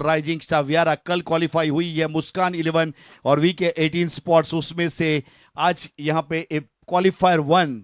Rising star वियारा कल qualify हुई है, मुस्कान 11 और वीके 18 स्पॉट्स, उसमें से आज यहाँ पे क्वालिफायर 1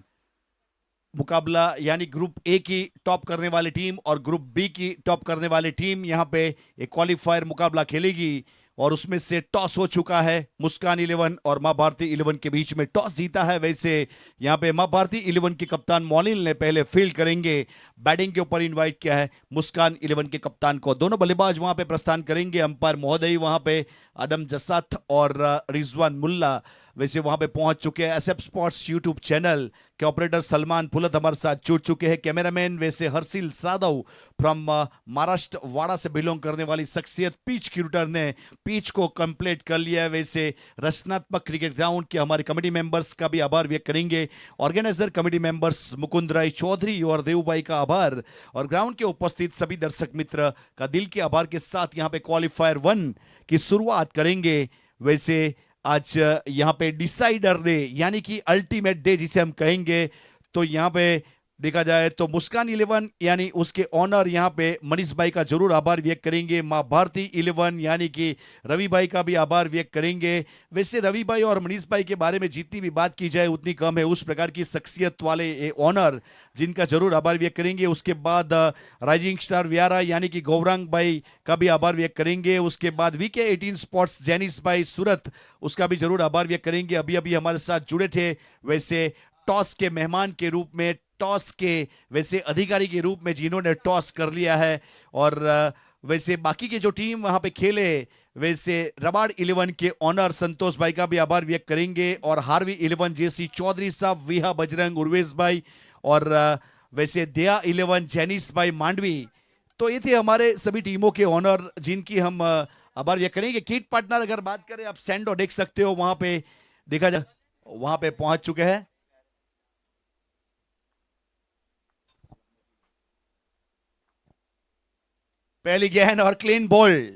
मुकाबला यानी ग्रुप ए की टॉप करने वाली टीम और ग्रुप बी की टॉप करने वाली टीम यहाँ पे एक क्वालिफायर मुकाबला खेलेगी और उसमें से टॉस हो चुका है। मुस्कान 11 और मां भारती 11 के बीच में टॉस जीता है। वैसे यहाँ पे मां भारती 11 के कप्तान मोनिल ने पहले फील्ड करेंगे, बैटिंग के ऊपर इनवाइट किया है मुस्कान 11 के कप्तान को। दोनों बल्लेबाज वहां पे प्रस्थान करेंगे। अंपायर महोदय वहां पे आदम जसात और रिजवान मुल्ला वैसे वहां पे पहुंच चुके हैं। एसएफ स्पोर्ट्स यूट्यूब चैनल के ऑपरेटर सलमान पुलत हमारे साथ जुड़ चुके हैं। कैमरामैन वैसे हर्षिल सादव फ्रॉम महाराष्ट्र वाड़ा से बिलोंग करने वाली शख्सियत पिच क्यूटर ने पिच को कंप्लीट कर लिया है। वैसे रचनात्मक क्रिकेट ग्राउंड के हमारे कमेटी मेंबर्स का भी आभार व्यक्त करेंगे। Organiser committee members Mukund Rai Chaudhary और देवबाई का आभार और ग्राउंड के उपस्थित सभी दर्शक मित्र का दिल के आभार के साथ यहाँ पे क्वालिफायर 1 की शुरुआत करेंगे। वैसे आज यहाँ पे डिसाइडर डे यानी कि अल्टीमेट डे जिसे हम कहेंगे, तो यहाँ पे देखा जाए तो मुस्कान 11 यानी उसके ऑनर यहाँ पे मनीष भाई का जरूर आभार व्यक्त करेंगे। मां भारती 11 यानी कि रवि भाई का भी आभार व्यक्त करेंगे। वैसे रवि भाई और मनीष भाई के बारे में जितनी भी बात की जाए उतनी कम है। उस प्रकार की शख्सियत वाले ऑनर जिनका जरूर आभार व्यक्त करेंगे। उसके बाद राइजिंग स्टार वियारा यानी कि गौरांग भाई का भी आभार व्यक्त करेंगे। उसके बाद वीके 18 स्पोर्ट्स जेनिस भाई सूरत, उसका भी जरूर आभार व्यक्त करेंगे। अभी अभी हमारे साथ जुड़े थे। वैसे टॉस के मेहमान के रूप में, टॉस के वैसे अधिकारी के रूप में जिन्होंने टॉस कर लिया है और वैसे बाकी के जो टीम वहां पे खेले, वैसे रबाड़ 11 के ऑनर संतोष भाई का भी आभार व्यक्त करेंगे और हार्वी 11 जेसी चौधरी साहब, विहा बजरंग उर्वेश भाई और वैसे दया 11 जैनिस भाई मांडवी। तो ये थे हमारे सभी टीमों के ऑनर जिनकी हम आभार व्यक्त करेंगे। किट पार्टनर अगर बात करें, आप सैंडो देख सकते हो, वहां पे देखा जाए वहां पे पहुंच चुके हैं। पहली गेंद और क्लीन बोल्ड,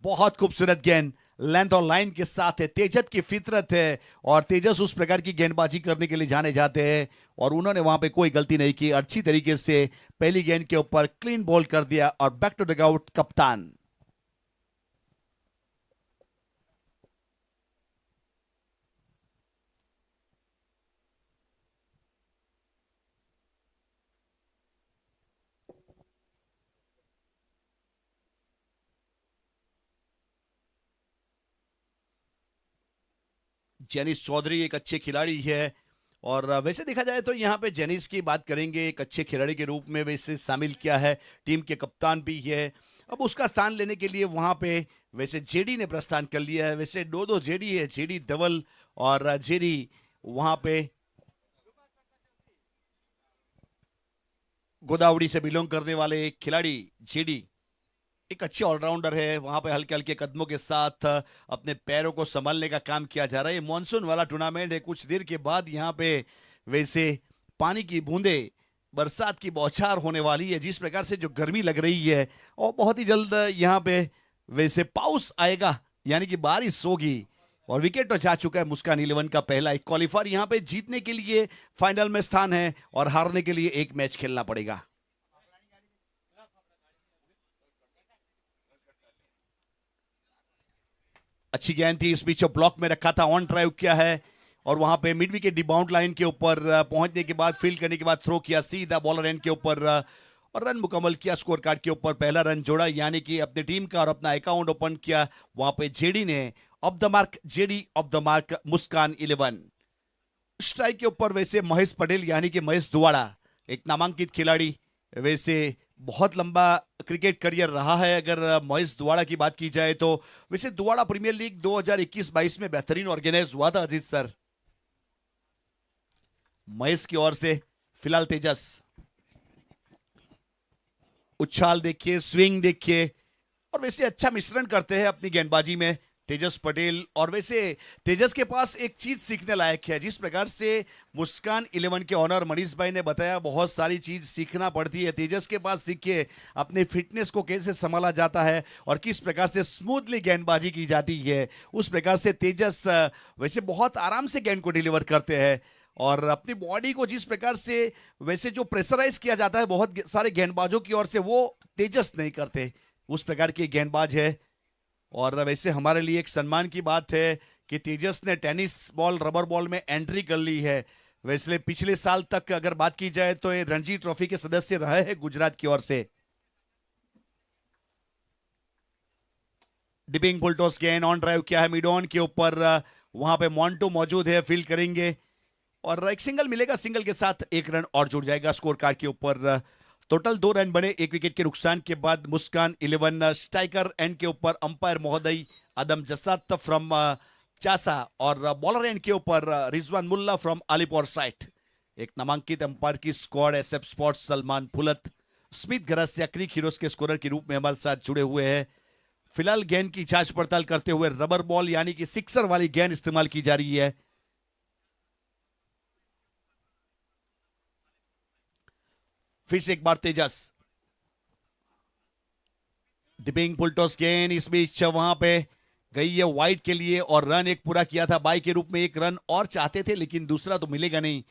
बहुत खूबसूरत गेंद, लेंथ और लाइन के साथ है। तेजस की फितरत है और तेजस उस प्रकार की गेंदबाजी करने के लिए जाने जाते हैं और उन्होंने वहां पे कोई गलती नहीं की। अच्छी तरीके से पहली गेंद के ऊपर क्लीन बॉल कर दिया और बैक टू डगआउट कप्तान। जेनिस चौधरी एक अच्छे खिलाड़ी है और वैसे देखा जाए तो यहाँ पे जेनिस की बात करेंगे, एक अच्छे खिलाड़ी के रूप में वैसे शामिल किया है, टीम के कप्तान भी है। अब उसका स्थान लेने के लिए वहां पे वैसे जेडी ने प्रस्थान कर लिया है। वैसे दो जेडी है, जेडी डबल और जेडी वहां पे गोदावरी से बिलोंग करने वाले एक खिलाड़ी जेडी एक अच्छे ऑलराउंडर है। वहां पे हल्के हल्के कदमों के साथ अपने पैरों को संभालने का काम किया जा रहा है। मॉनसून वाला टूर्नामेंट है, कुछ देर के बाद यहाँ पे वैसे पानी की बूंदे, बरसात की बौछार होने वाली है। जिस प्रकार से जो गर्मी लग रही है और बहुत ही जल्द यहाँ पे वैसे पाउस आएगा यानी कि बारिश होगी और विकेट तो जा चुका है मुस्कान 11 का पहला। एक क्वालिफायर यहाँ पे जीतने के लिए फाइनल में स्थान है और हारने के लिए एक मैच खेलना पड़ेगा। अच्छी गेंद थी, इस बीच ब्लॉक में रखा था, ऑन ड्राइव किया है और वहां पे मिड विकेट डिबाउंड लाइन के ऊपर पहुंचने के बाद फील्ड करने के बाद थ्रो किया सीधा बॉलर एंड के ऊपर और रन मुकम्मल किया। स्कोर कार्ड के ऊपर पहला रन जोड़ा यानी कि अपनी टीम का और अपना अकाउंट ओपन किया। वहां पे जेडी ने of the mark, JD of the mark Muskan 11। Strike के ऊपर वैसे महेश पटेल यानी कि महेश दुवाड़ा, एक नामांकित खिलाड़ी, वैसे बहुत लंबा क्रिकेट करियर रहा है। अगर महेश दुवाड़ा की बात की जाए तो वैसे दुवाड़ा प्रीमियर लीग 2021-22 में बेहतरीन ऑर्गेनाइज हुआ था अजीत सर। महेश की ओर से फिलहाल तेजस, उछाल देखिए, स्विंग देखिए और वैसे अच्छा मिश्रण करते हैं अपनी गेंदबाजी में तेजस पटेल। और वैसे तेजस के पास एक चीज सीखने लायक है। जिस प्रकार से मुस्कान 11 के ऑनर मनीष भाई ने बताया, बहुत सारी चीज सीखना पड़ती है। तेजस के पास सीखिए अपने फिटनेस को कैसे संभाला जाता है और किस प्रकार से स्मूथली गेंदबाजी की जाती है। उस प्रकार से तेजस वैसे बहुत आराम से गेंद को डिलीवर करते हैं और अपनी बॉडी को जिस प्रकार से वैसे जो प्रेशराइज किया जाता है बहुत सारे गेंदबाजों की ओर से, वो तेजस नहीं करते। उस प्रकार की गेंदबाज है। और वैसे हमारे लिए एक सम्मान की बात है कि तेजस ने टेनिस बॉल रबर बॉल में एंट्री कर ली है। वैसे पिछले साल तक अगर बात की जाए तो ये रणजी ट्रॉफी के सदस्य रहे हैं गुजरात की ओर से। डिपिंग बुलटॉस गेंद ऑन ड्राइव किया है मिड ऑन के ऊपर, वहां पे मॉन्टो मौजूद है, फील्ड करेंगे और एक सिंगल मिलेगा। सिंगल के साथ एक रन और जुड़ जाएगा स्कोर कार्ड के ऊपर। टोटल 2 रन बने एक विकेट के नुकसान के बाद। मुस्कान 11 स्ट्राइकर एंड के ऊपर अंपायर महोदय आदम जसात फ्रॉम चासा और बॉलर एंड के ऊपर रिजवान मुल्ला फ्रॉम अलीपुर साइट। एक नामांकित अंपायर की स्क्वाड एसएफ स्पोर्ट्स सलमान फुलत, स्मिथ गरस या क्रिक हीरोज के स्कोरर के रूप में हमारे साथ जुड़े हुए हैं। फिलहाल गेंद की जांच पड़ताल करते हुए रबर बॉल यानी कि सिक्सर वाली गेंद इस्तेमाल की जा रही है। फिर से एक बार तेजस, डिपिंग पुलटॉस गेंद इस बीच वहां पे गई है वाइड के लिए और रन एक पूरा किया था बाई के रूप में। एक रन और चाहते थे लेकिन दूसरा तो मिलेगा नहीं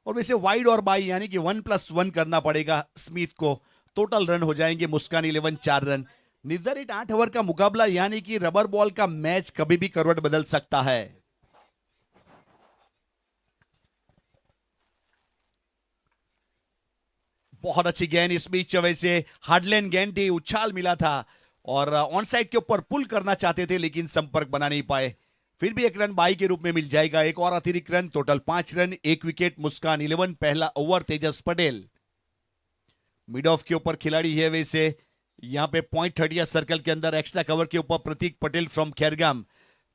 और वैसे वाइड और बाई यानी कि 1+1 करना पड़ेगा स्मिथ को। टोटल रन हो जाएंगे मुस्कान 11 4 रन। निर्धारित 8 ओवर का मुकाबला यानी कि रबर बॉल का मैच कभी भी करवट बदल सकता है। बहुत अच्छी गेंद इस बीच वैसे हार्डलैंड गेंद थी, उछाल मिला था और ऑन साइड के ऊपर पुल करना चाहते थे लेकिन संपर्क बना नहीं पाए। फिर भी एक रन बाई के रूप में मिल जाएगा। एक और अतिरिक्त रन, टोटल 5 रन, एक विकेट मुस्कान 11। पहला over Tejas Patel. Mid of के ऊपर खिलाड़ी है वैसे यहां पे .30 सर्कल के अंदर एक्स्ट्रा कवर के ऊपर प्रतीक पटेल फ्रॉम खेरगाम।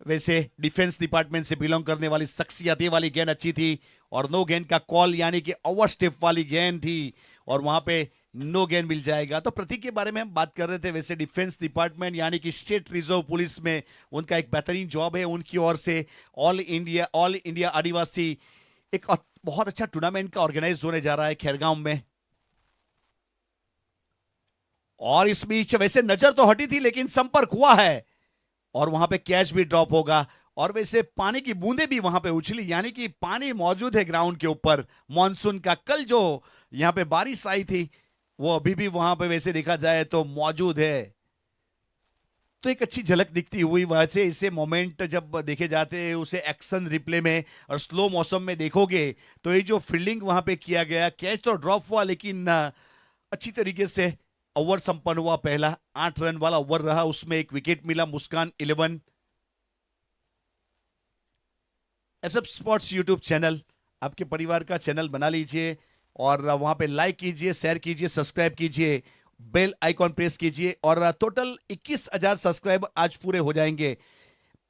वैसे डिफेंस डिपार्टमेंट से बिलोंग करने वाली शख्सियत। ये वाली गेंद अच्छी थी और नो गेंद का कॉल यानी कि ओवर स्टेप वाली गेंद थी और वहां पे नो गेंद मिल जाएगा। तो प्रतीक के बारे में हम बात कर रहे थे। वैसे डिफेंस डिपार्टमेंट यानी कि स्टेट रिजर्व पुलिस में उनका एक बेहतरीन जॉब है। उनकी ओर से ऑल इंडिया आदिवासी एक बहुत अच्छा टूर्नामेंट का ऑर्गेनाइज होने जा रहा है खेरगांव में। और इस बीच वैसे नजर तो हटी थी लेकिन संपर्क हुआ है और वहां पे कैच भी ड्रॉप होगा और वैसे पानी की बूंदें भी वहां पे उछली यानी कि पानी मौजूद है ग्राउंड के ऊपर। मॉनसून का कल जो यहां पे बारिश आई थी वो अभी भी वहां पे वैसे देखा जाए तो मौजूद है। तो एक अच्छी झलक दिखती हुई वहां से। इसे मोमेंट जब देखे जाते हैं उसे एक्शन रिप्ले में और स्लो मौसम में देखोगे तो ये जो फील्डिंग वहां पे किया गया, कैच तो ड्रॉप हुआ लेकिन अच्छी तरीके से ओवर संपन्न हुआ। पहला 8 रन वाला ओवर रहा, उसमें एक विकेट मिला। मुस्कान 11। एसएफ स्पोर्ट्स यूट्यूब चैनल आपके परिवार का चैनल बना लीजिए और वहां पे लाइक कीजिए, शेयर कीजिए, सब्सक्राइब कीजिए, बेल आइकॉन प्रेस कीजिए और टोटल 21,000 सब्सक्राइबर आज पूरे हो जाएंगे।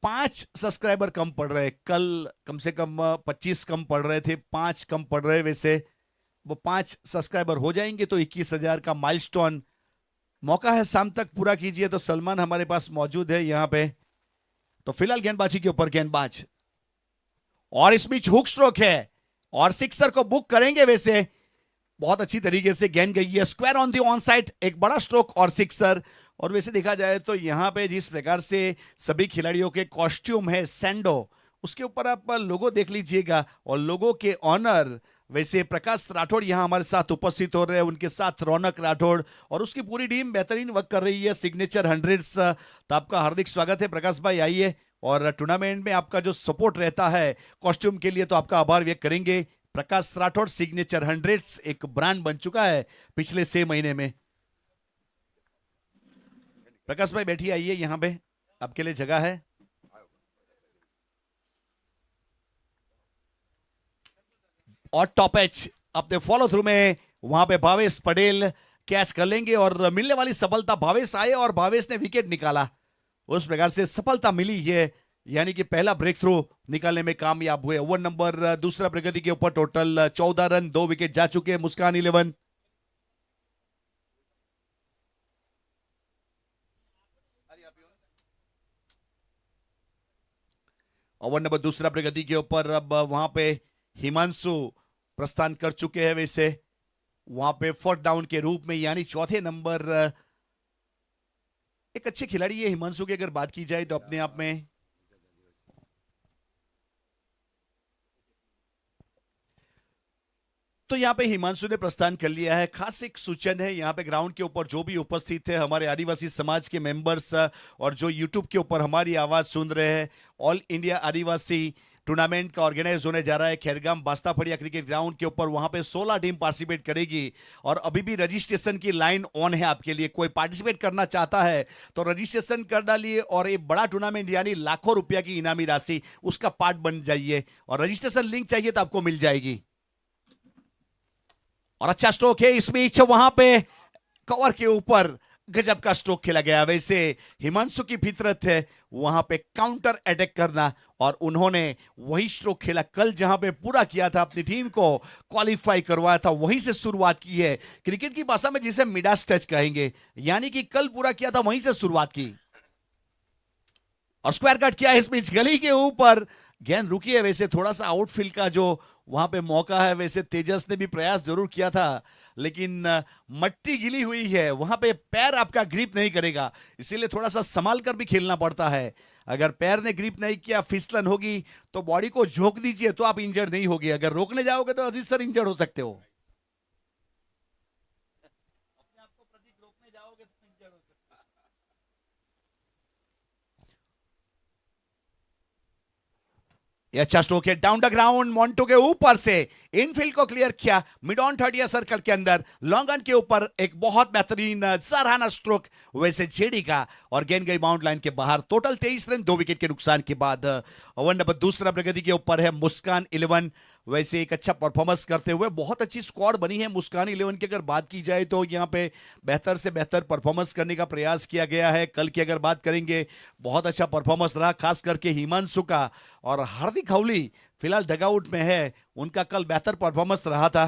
5 सब्सक्राइबर कम पड़ रहे, कल कम से कम 25 कम पड़ रहे थे, 5 कम पड़ रहे। वैसे वो 5 सब्सक्राइबर हो जाएंगे तो 21,000 का माइलस्टोन मौका है। शाम तक पूरा कीजिए। तो सलमान हमारे पास मौजूद है यहां पे। तो फिलहाल गेंदबाजी के ऊपर गेंदबाज और इस बीच हुक स्ट्रोक है और सिक्सर को बुक करेंगे। वैसे बहुत अच्छी तरीके से गेंद गई है square on the on side, एक बड़ा स्ट्रोक और सिक्सर। और वैसे देखा जाए तो यहां पे जिस प्रकार से सभी खिलाड़ियों के कॉस्ट्यूम है सैंडो, उसके ऊपर आप लोगो देख लीजिएगा और लोगो के ऑनर वैसे प्रकाश राठौड़ यहां हमारे साथ उपस्थित हो रहे हैं, उनके साथ रौनक राठौड़ और उसकी पूरी टीम बेहतरीन वर्क कर रही है। Signature 100s। तो आपका हार्दिक स्वागत है प्रकाश भाई, आइए। और टूर्नामेंट में आपका जो सपोर्ट रहता है कॉस्ट्यूम के लिए तो आपका आभार व्यक्त करेंगे। प्रकाश राठौड़ सिग्नेचर 100s एक ब्रांड बन चुका है पिछले 6 महीने में। प्रकाश भाई बैठिए, आइए, यहां पे आपके लिए जगह है। और टॉप एच अपने फॉलो थ्रू में वहां पे भावेश पटेल कैच कर लेंगे और मिलने वाली सफलता, भावेश आए और भावेश ने विकेट निकाला, उस प्रकार से सफलता मिली है यानी कि पहला ब्रेक थ्रू निकालने में कामयाब हुए। ओवर नंबर दूसरा प्रगति के ऊपर टोटल 14 रन, 2 विकेट जा चुके हैं मुस्कान 11। ओवर नंबर दूसरा प्रगति के ऊपर अब वहां पे हिमांशु प्रस्थान कर चुके हैं। वैसे वहां पे फोर्थ डाउन के रूप में यानी चौथे नंबर एक अच्छे खिलाड़ी है हिमांशु की अगर बात की जाए तो अपने आप में। तो यहाँ पे हिमांशु ने प्रस्थान कर लिया है। खास एक सूचन है, यहाँ पे ग्राउंड के ऊपर जो भी उपस्थित है हमारे आदिवासी समाज के मेंबर्स और जो यूट्यूब के ऊपर हमारी आवाज सुन रहे हैं, ऑल इंडिया आदिवासी टूर्नामेंट का ऑर्गेनाइज होने जा रहा है खैरगाम बास्ताफड़िया क्रिकेट ग्राउंड के ऊपर। वहां पे 16 टीम पार्टिसिपेट करेगी और अभी भी रजिस्ट्रेशन की लाइन ऑन है आपके लिए। कोई पार्टिसिपेट करना चाहता है तो रजिस्ट्रेशन कर डालिए और ये बड़ा टूर्नामेंट यानी लाखों रुपया की इनामी राशि उसका पार्ट बन जाइए। और रजिस्ट्रेशन लिंक चाहिए तो आपको मिल जाएगी। और अच्छा स्ट्रोक है इस बीच, वहां पे कवर के ऊपर गजब का स्ट्रोक खेला गया। वैसे हिमांशु की फितरत है वहां पे काउंटर अटैक करना और उन्होंने वही स्ट्रोक खेला कल जहां पे पूरा किया था, अपनी टीम को क्वालिफाई करवाया था, वहीं से शुरुआत की है। क्रिकेट की भाषा में जिसे मिडास टच कहेंगे, यानी कि कल पूरा किया था वहीं से शुरुआत की। और स्क्वायर कट किया इस बीच गली के ऊपर, गेंद रुकी है। वैसे थोड़ा सा आउटफील्ड का जो वहां पे मौका है, वैसे तेजस ने भी प्रयास जरूर किया था लेकिन मट्टी गिली हुई है, वहां पे पैर आपका ग्रिप नहीं करेगा, इसीलिए थोड़ा सा संभाल कर भी खेलना पड़ता है। अगर पैर ने ग्रिप नहीं किया, फिसलन होगी तो बॉडी को झोंक दीजिए तो आप इंजर्ड नहीं होगी। अगर रोकने जाओगे तो अजीज सर इंजर्ड हो सकते हो। अपने आप को प्रतीक रोकने जाओगे तो इंजर्ड हो सकते हो। ये अच्छा स्ट्रोक है डाउन द ग्राउंड, मोंटो के ऊपर से इनफील्ड को क्लियर किया मिड ऑन 30 सर्कल के अंदर, लॉन्ग ऑन के ऊपर एक बहुत बेहतरीन सराहना स्ट्रोक वैसे जेडी का और गेंद गई बाउंड लाइन के बाहर। टोटल 23 रन 2 विकेट के नुकसान के बाद। ओवर नंबर दूसरा प्रगति के ऊपर है मुस्कान 11। वैसे एक अच्छा परफॉर्मेंस करते हुए बहुत अच्छी स्क्वाड बनी है मुस्कान 11 की। अगर बात की जाए तो यहाँ पे बेहतर से बेहतर परफॉर्मेंस करने का प्रयास किया गया है। कल की अगर बात करेंगे, बहुत अच्छा परफॉर्मेंस रहा खास करके हिमांशु का। और हार्दिक हाउली फिलहाल डगआउट में है, उनका कल बेहतर परफॉर्मेंस रहा था।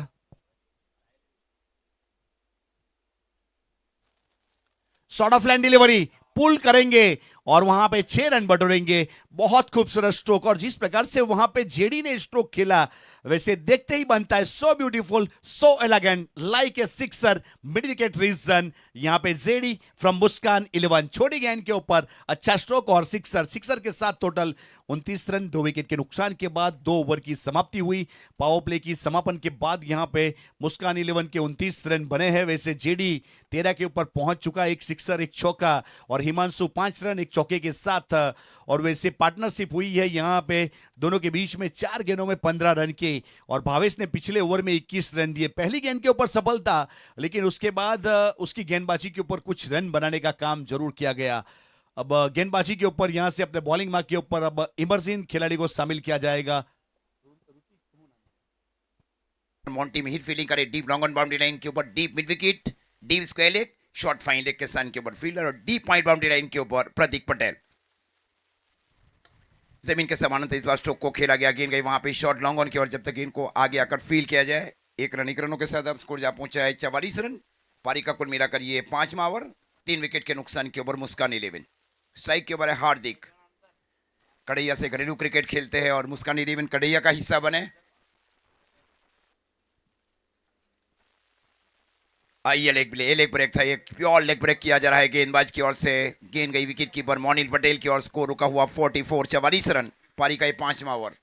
शॉर्ट ऑफ लाइन डिलीवरी पुल करेंगे और वहां पे 6 रन बटोरेंगे। बहुत खूबसूरत स्ट्रोक, और जिस प्रकार से वहां पे जेडी ने स्ट्रोक खेला वैसे देखते ही बनता है, so beautiful, so elegant, like a sixer, mid wicket region. यहां पे जेडी फ्रॉम मुस्कान 11, छोटी गेंद के ऊपर अच्छा स्ट्रोक और सिक्सर के साथ टोटल 29 रन 2 विकेट के नुकसान के बाद 2 ओवर की समाप्ति हुई। पावर प्ले की समापन के बाद यहां पे मुस्कान 11 के 29 रन बने हैं। वैसे जेडी 13 के ऊपर पहुंच चुका, एक सिक्सर एक चौका, और हिमांशु 5 रन एक चौके के साथ। और वैसे पार्टनरशिप हुई है यहां पे दोनों के बीच में 4 गेंदों में 15 रन के, और भावेश ने पिछले ओवर में 21 रन दिए। पहली गेंद के ऊपर सफल था लेकिन उसके बाद उसकी गेंदबाजी के ऊपर कुछ रन बनाने का काम जरूर किया गया। अब गेंदबाजी के ऊपर यहां से अपने बॉलिंग मार्क के ऊपर अब इमरजिन खिलाड़ी को शामिल किया जाएगा। मॉन्टी में हिट फील्डिंग करे, deep long on boundary line के ऊपर, deep mid wicket, deep square leg, short fine leg के सन के ऊपर फील्डर, और डीप पॉइंट बाउंड्री लाइन के ऊपर प्रतीक पटेल। जमीन के समानांतर इस बार स्ट्रोक को खेला गया, गेंद गई वहां पे शॉर्ट लॉन्ग ऑन की ओर, जब तक गेंद को आगे आकर फील्ड किया जाए। 1 रनों के साथ अब स्कोर जा पहुंचा है 44 रन। पारी का कुल मिलाकर ये 5वां ओवर, 3 विकेट के नुकसान के ऊपर मुस्कान 11। स्ट्राइक के ऊपर है हार्दिक, कड़ैया से घरेलू क्रिकेट खेलते हैं और मुस्कान 11 कड़ैया का हिस्सा बने। ये लेग ब्रेक था, एक प्योर लेग ब्रेक किया जा रहा है गेंदबाज की ओर से। गेंद गई विकेट कीपर मोनिल पटेल की ओर, स्कोर रुका हुआ 44 रन। पारी का 5वां ओवर।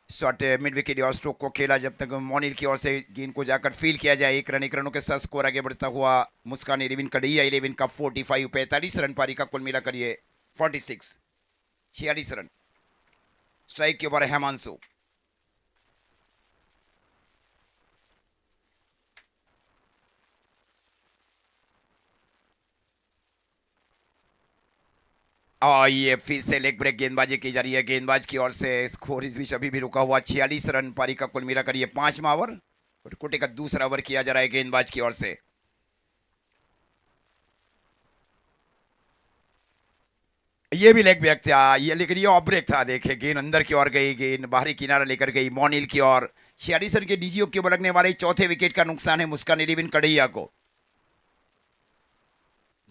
शॉट मिड विकेट और स्ट्रोक को खेला, जब तक मोनिल की ओर से गेंद को जाकर फील किया जाए। 1 रनों के साथ स्कोर आगे बढ़ता हुआ मुस्कान 11 कड़ैया 11 का 45 रन। पारी का कुल मिलाकर ये 46 रन। स्ट्राइक के ऊपर हेमांशु, और ये फिर से लेग ब्रेक गेंदबाजी की जा रही है गेंदबाज की ओर से। स्कोर इस बीच अभी भी रुका हुआ 46 रन। पारी का कुल मिलाकर ये 5वां ओवर और कोटे का दूसरा ओवर किया जा रहा है गेंदबाज की ओर से। ये भी लेग ब्रेक था ये, लेकिन ये ऑफ ब्रेक था। देखे गेंद अंदर की ओर गई, गेंद बाहरी किनारा लेकर गई मोनिल की ओर। 46 रन के डीजीओ के लगने वाले चौथे विकेट का नुकसान है मुस्कान 11 कड़ैया को।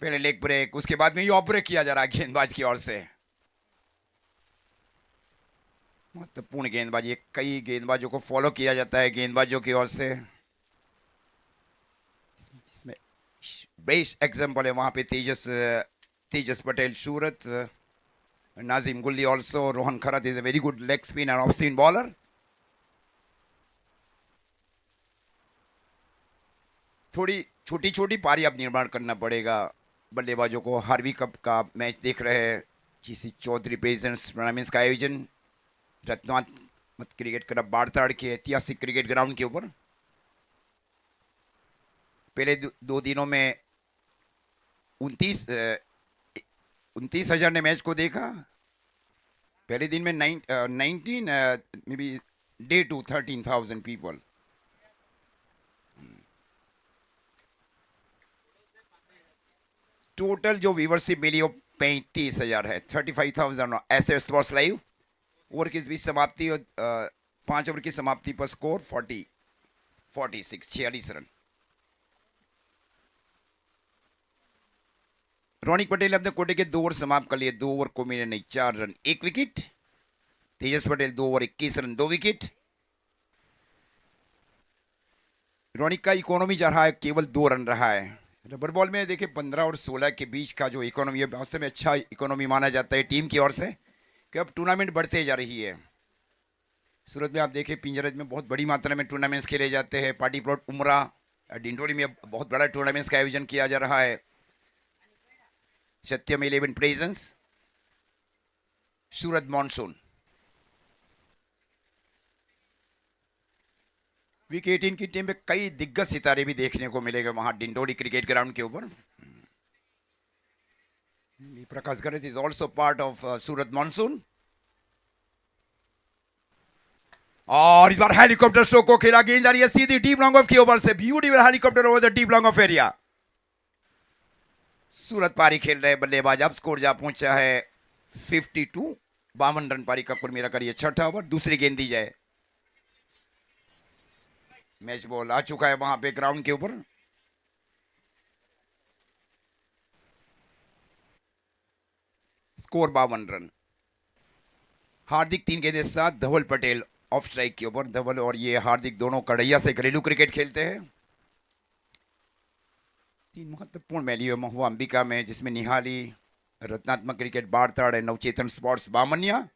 पहले लेग ब्रेक, उसके बाद में ये ऑफ ब्रेक किया जा रहा है गेंदबाज की ओर से। महत्वपूर्ण गेंदबाजी, कई गेंदबाजों को फॉलो किया जाता है गेंदबाजों की ओर से। इसमें बेस्ट एग्जांपल है वहां पे तेजस पटेल सूरत, Nazim Gulli also. Rohan Kharat is a very good leg spin and off-spin bowler. थोड़ी छोटी छोटी पारी अब निर्माण करना पड़ेगा बल्लेबाजों को। हार्वी कप का मैच देख रहे हैं। जीसी चौधरी प्रेसिडेंट्स टूर्नामेंट्स का आयोजन रत्नात्मक क्रिकेट क्लब बाड़ताड़ के ऐतिहासिक क्रिकेट ग्राउंड के ऊपर। पहले दो दिनों में 29,000 ने मैच को देखा। पहले दिन में 19 maybe day two 13,000 people. Total जो व्यूवरशिप मिली वो 35,000 है। 35,000 ऐसे स्पोर्ट्स लाइव। ओवर की बीच समाप्ति 5 ओवर की समाप्ति पर स्कोर 46 रन। रोनिक पटेल अपने कोटे के 2 ओवर समाप्त कर लिए। 2 ओवर को मिले नहीं, 4 run 1 wicket. Tejas Patel 2 over 21 run 2 wicket. Ronik का इकोनॉमी जा रहा है, केवल 2 रन रहा है। रबर बॉल में देखिए 15 और 16 के बीच का जो इकोनॉमी है वास्तव में अच्छा इकोनॉमी माना जाता है टीम की ओर से कि अब टूर्नामेंट बढ़ते जा रही है। सूरत में आप देखें पिंजरज में बहुत बड़ी मात्रा में टूर्नामेंट्स खेले जाते हैं। पार्टी प्लॉट उमरा डिंडोरी में बहुत बड़ा टूर्नामेंट्स का आयोजन किया जा रहा है। सत्यम 11 प्रेजेंस, सूरत मॉनसून। वीक 18 की टीम में कई दिग्गज सितारे भी देखने को मिलेंगे वहां डिंडोरी क्रिकेट ग्राउंड के ऊपर। Prakash Ganesh is also part of Surat monsoon. और इस बार हेलीकॉप्टर शो को खेला। गेंद जा रही है सीधी डीप लॉन्ग ऑफ की ओवर से। Beautiful helicopter over the deep long off area. Surat पारी खेल रहे बल्लेबाज। अब स्कोर जा पहुंचा है 52। 52 रन पारी का कुल मिलाकर ये छठा ओवर। दूसरी गेंद दी जाए। मैच बॉल आ चुका है वहां पे ग्राउंड के ऊपर। Score 52 run. हार्दिक 3 गेंदे साथ, धवल पटेल ऑफ स्ट्राइक के ऊपर। धवल और ये हार्दिक दोनों कड़ैया से घरेलू क्रिकेट खेलते हैं। 3 महत्वपूर्ण मैच है महुआ अंबिका में, जिसमें निहाली, रत्नात्मक क्रिकेट बाड़ताड़, नवचेतन स्पोर्ट्स बामनिया।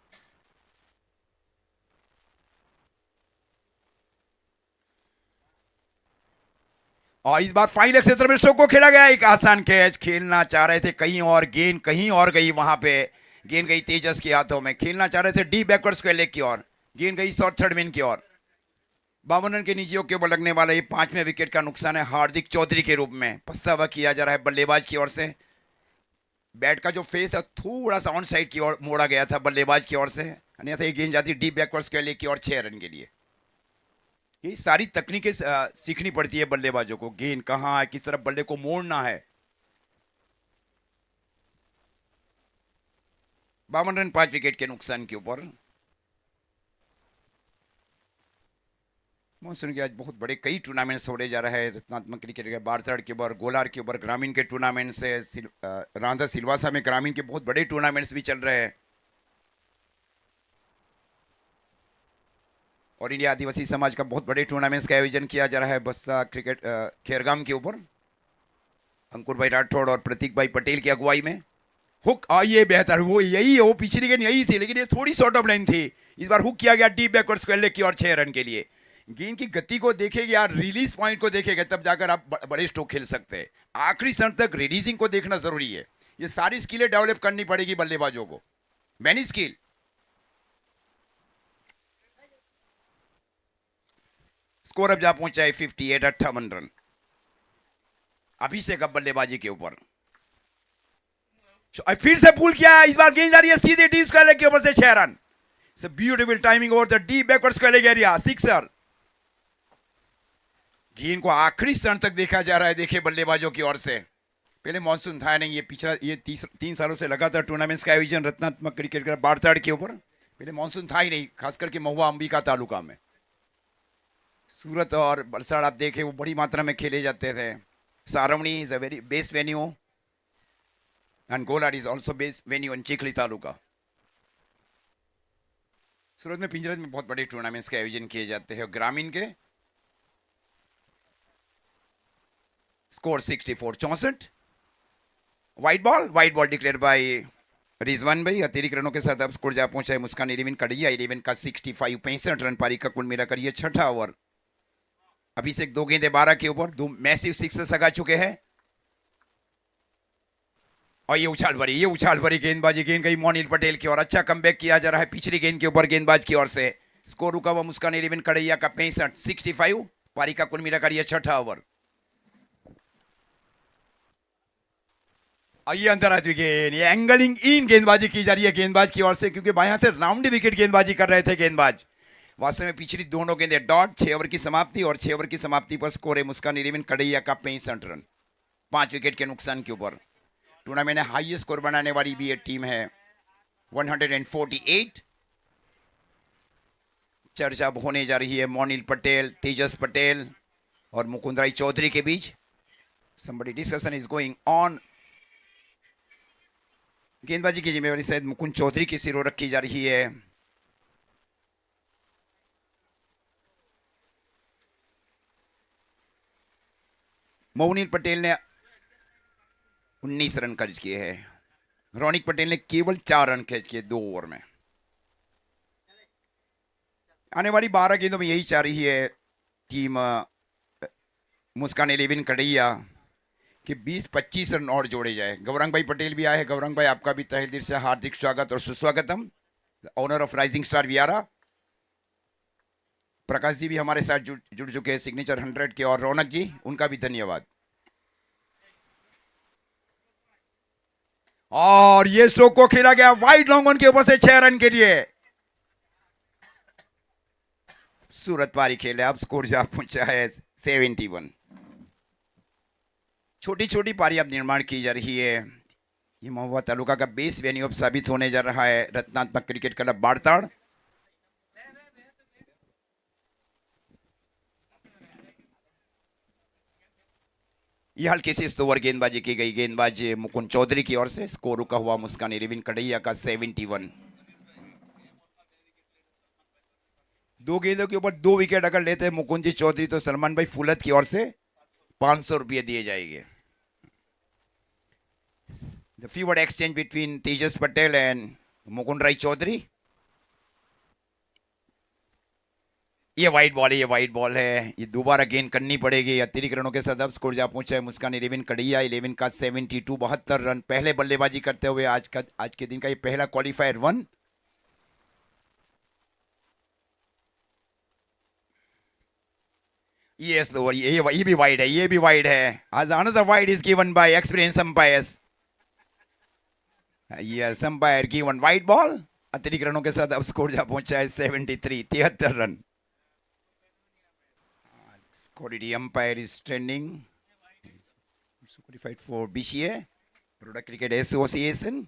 और इस बार फाइनल क्षेत्र में शो को खेला गया। एक आसान कैच खेलना चाह रहे थे कहीं और, गेंद कहीं और गई। वहां पे गेंद गई तेजस के हाथों में। खेलना चाह रहे थे डी बैकवर्ड स्क्वायर लेग की ओर, गेंद गई शॉर्ट थर्ड मैन की ओर। 52 रन के नीचे के ऊपर लगने वाला ये 5वें विकेट का नुकसान है हार्दिक चौधरी के रूप में। पछतावा किया जा रहा है बल्लेबाज की ओर से। बैट का जो फेस है थोड़ा सा ऑन साइड की ओर मोड़ा गया था बल्लेबाज की ओर से, अन्यथा ये गेंद जाती डी बैकवर्ड स्क्वायर लेग की ओर 6 रन के लिए। ये सारी तकनीकें सीखनी पड़ती है बल्लेबाजों को। गेंद कहां है, किस तरफ बल्ले को मोड़ना है। 52 रन 5 विकेट के नुकसान के ऊपर। मॉनसून के आज बहुत बड़े कई टूर्नामेंट्स होने जा रहे हैं। रत्नात्मक क्रिकेट के बाड़ताड़ के ऊपर, गोलार के ऊपर ग्रामीण के टूर्नामेंट से, रांधा सिलवासा में ग्रामीण के बहुत बड़े टूर्नामेंट्स भी चल रहे हैं। और इंडिया आदिवासी समाज का बहुत बड़े टूर्नामेंट्स का आयोजन किया जा रहा है बस्सा क्रिकेट खेरगाम के ऊपर। अंकुर भाई राठौड़ और प्रतीक भाई पटेल की अगुवाई में। हुक ये बेहतर, वो यही है, वो पिछली गेंद यही थी, लेकिन ये थोड़ी शॉर्ट ऑफ लाइन थी। इस बार हुक किया गया डीप बैकवर्ड स्क्वायर लेग की और 6 रन के लिए। गेंद की गति को देखेगा या रिलीज पॉइंट को देखेगा, तब जाकर आप बड़े स्ट्रोक खेल सकते हैं। आखिरी क्षण तक रिलीजिंग को देखना जरूरी है। ये सारी स्किलें डेवलप करनी पड़ेगी बल्लेबाजों को, मैनी स्किल। स्कोर अब जा पहुंचा है 58, 58 रन अभिषेक अब बल्लेबाजी के ऊपर। फिर से पुल किया। इस बार गेंद जा रही है सीधे डी स्क्वायर लेग के ऊपर से 6 run. Beautiful timing over the D backward square leg area, sixer. गेंद को आखिरी क्षण तक देखा जा रहा है, देखिए बल्लेबाजों की ओर से। पहले मॉनसून था नहीं, ये पिछला 3 सालों से लगातार टूर्नामेंट्स का आयोजन रत्नात्मक क्रिकेट का बाड़ताड़ के ऊपर। पहले मॉनसून था ही नहीं, खास करके महुआ अंबिका तालुका में। सूरत और बलसाड़ आप देखे वो बड़ी मात्रा में खेले जाते थे। Sarvani is a very best venue and Golar is also best venue in Chikhli taluka. Surat में पिंजरत में बहुत बड़े टूर्नामेंट्स के आयोजन किए जाते हैं ग्रामीण के। Score 64, 64। White ball declare by Rizwan भाई अतिरिक्त रनों के साथ अब स्कोर जा पहुंचा है मुस्कान 11 कड़िया 11 का 65 65 रन पारी का कुल मिला करिए छठा ओवर। अभिषेक 2 गेंदे 12 के ऊपर 2 मैसिव सिक्सेस लगा चुके हैं। और ये उछाल भरी गेंदबाजी, गेंद गई मोनिल पटेल की और अच्छा कमबैक किया जा रहा है पिछली गेंद के ऊपर गेंदबाज की ओर से। स्कोर रुका हुआ मुस्कान 11 कड़ैया का 65 65 पारी का कुल मिला करिए छठा ओवर। और ये अंतर आती गेंद, ये एंगलिंग इन गेंदबाजी की जा रही है गेंदबाज की ओर से, क्योंकि बाएं से राउंडी विकेट गेंदबाजी कर रहे थे गेंदबाज। वास्तव में पिछली दोनों गेंदें डॉट। 6 ओवर की समाप्ति और 6 ओवर की समाप्ति पर स्कोर है मुस्कान 11 कड़ैया का 65 रन 5 विकेट के नुकसान के ऊपर। टूर्नामेंट में हाईएस्ट स्कोर बनाने वाली भी एक टीम है 148। चर्चा अब होने जा रही है मोनिल पटेल, तेजस पटेल और मुकुंद राय चौधरी के बीच। somebody discussion is going on। गेंदबाजी की जिम्मेवारी शायद मुकुंद चौधरी की सिरों रखी जा रही है। मोनिल पटेल ने 19 रन खर्च किए हैं। रोनिक पटेल ने केवल 4 रन खर्च किए 2 ओवर में। आने वाली 12 गेंदों में यही चाह रही है टीम मुस्कान 11 कड़ैया कि 20-25 रन और जोड़े जाए। गौरंग भाई पटेल भी आए हैं। गौरंग भाई आपका भी तहे दिल से हार्दिक स्वागत और सुस्वागतम। Honour of rising star Vyara. Prakash ji भी हमारे साथ जुड़ चुके हैं सिग्नेचर 100 के, और रौनक जी उनका भी धन्यवाद। और ये स्ट्रोक को खेला गया वाइड लॉन्ग ऑन के ऊपर से 6 रन के लिए। सूरत पारी खेले, अब स्कोर जा पहुंचा है 71। छोटी छोटी पारी अब निर्माण की जा रही है। ये महुआ तालुका का बेस वेन्यू अब साबित होने जा रहा है रत्नात्मक क्रिकेट क्लब बाड़ताड़। ये हल्की सी इस ओवर गेंदबाजी की गई गेंदबाज मुकुंद चौधरी की ओर से। स्कोर रुका हुआ मुस्कान 11 कड़ैया का 71। 2 गेंदों के ऊपर 2 विकेट अगर लेते हैं मुकुंद जी चौधरी तो सलमान भाई फुलत की ओर से 500 रुपये दिए जाएंगे। The fevered exchange between Tejas Patel and Mukund Rai Chaudhary. ये वाइड बॉल है, ये दोबारा गेंद करनी पड़ेगी। अतिरिक्त रनों के साथ अब स्कोर जा पहुंचा है मुस्कान 11 कड़ैया 11 का 72 72 रन। पहले बल्लेबाजी करते हुए आज के दिन का ये पहला क्वालिफायर 1। Yes, lower. ये भी वाइड है, ये भी वाइड है। As another wide is given by experienced umpires. Yes, umpire given white ball. अतिरिक्त रनों के साथ अब स्कोर जा पहुंचा है 73 73 run. Security umpire is trending. Qualified for BCA, Product Cricket Association.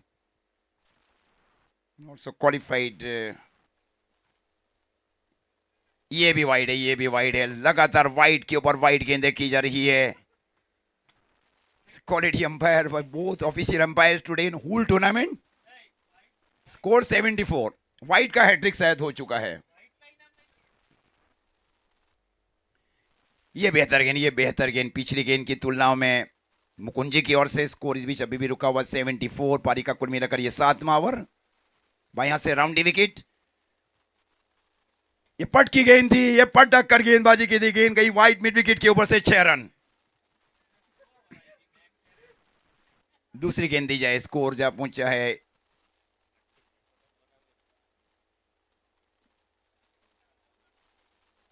Also qualified. ये भी वाइड है। लगातार वाइड के ऊपर वाइड गेंदें की जा रही है। Quality umpire by both official umpire today in whole tournament. Score 74। Wide का हैट्रिक शायद हो चुका है। ये बेहतर गेंद पिछली गेंद की तुलना में मुकुंद जी की ओर से। स्कोर इस बीच अभी भी रुका हुआ 74। पारी का कुल मिलाकर ये 7वां ओवर। बाएं से राउंडी विकेट। ये पट की गेंद थी, ये पट कर गेंदबाजी की थी। गेंद गई वाइड मिड विकेट के ऊपर से 6 रन। दूसरी गेंद दी जाए। स्कोर जा पहुंचा है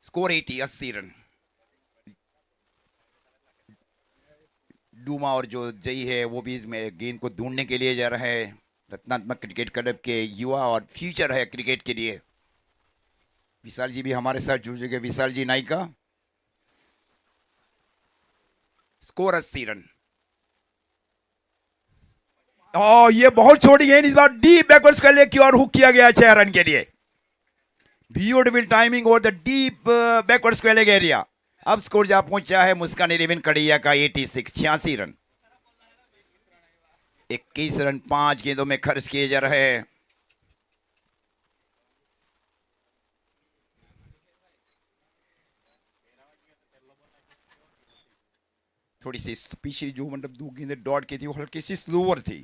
स्कोर 80 रन। डूमा और जो जई है वो भी इसमें गेंद को ढूंढने के लिए जा रहा है। रत्नात्मक क्रिकेट क्लब के युवा और फ्यूचर है क्रिकेट के लिए। विशाल जी भी हमारे साथ जुड़ चुके। विशाल जी नायिका। Score 80 run. और ये बहुत छोटी गेंद इस बार डीप बैकवर्ड्स कर ले की और हुक किया गया 6 रन के लिए। ब्यूटीफुल टाइमिंग और the deep backwards square area. अब स्कोर जा पहुंचा है मुस्कान 11 कड़ैया का 86 86 रन। 21 रन 5 गेंदों में खर्च किए जा रहे हैं। थोड़ी सी पिछली जो मतलब 2 गेंदें डॉट की थी वो हल्की सी स्लोअर थी।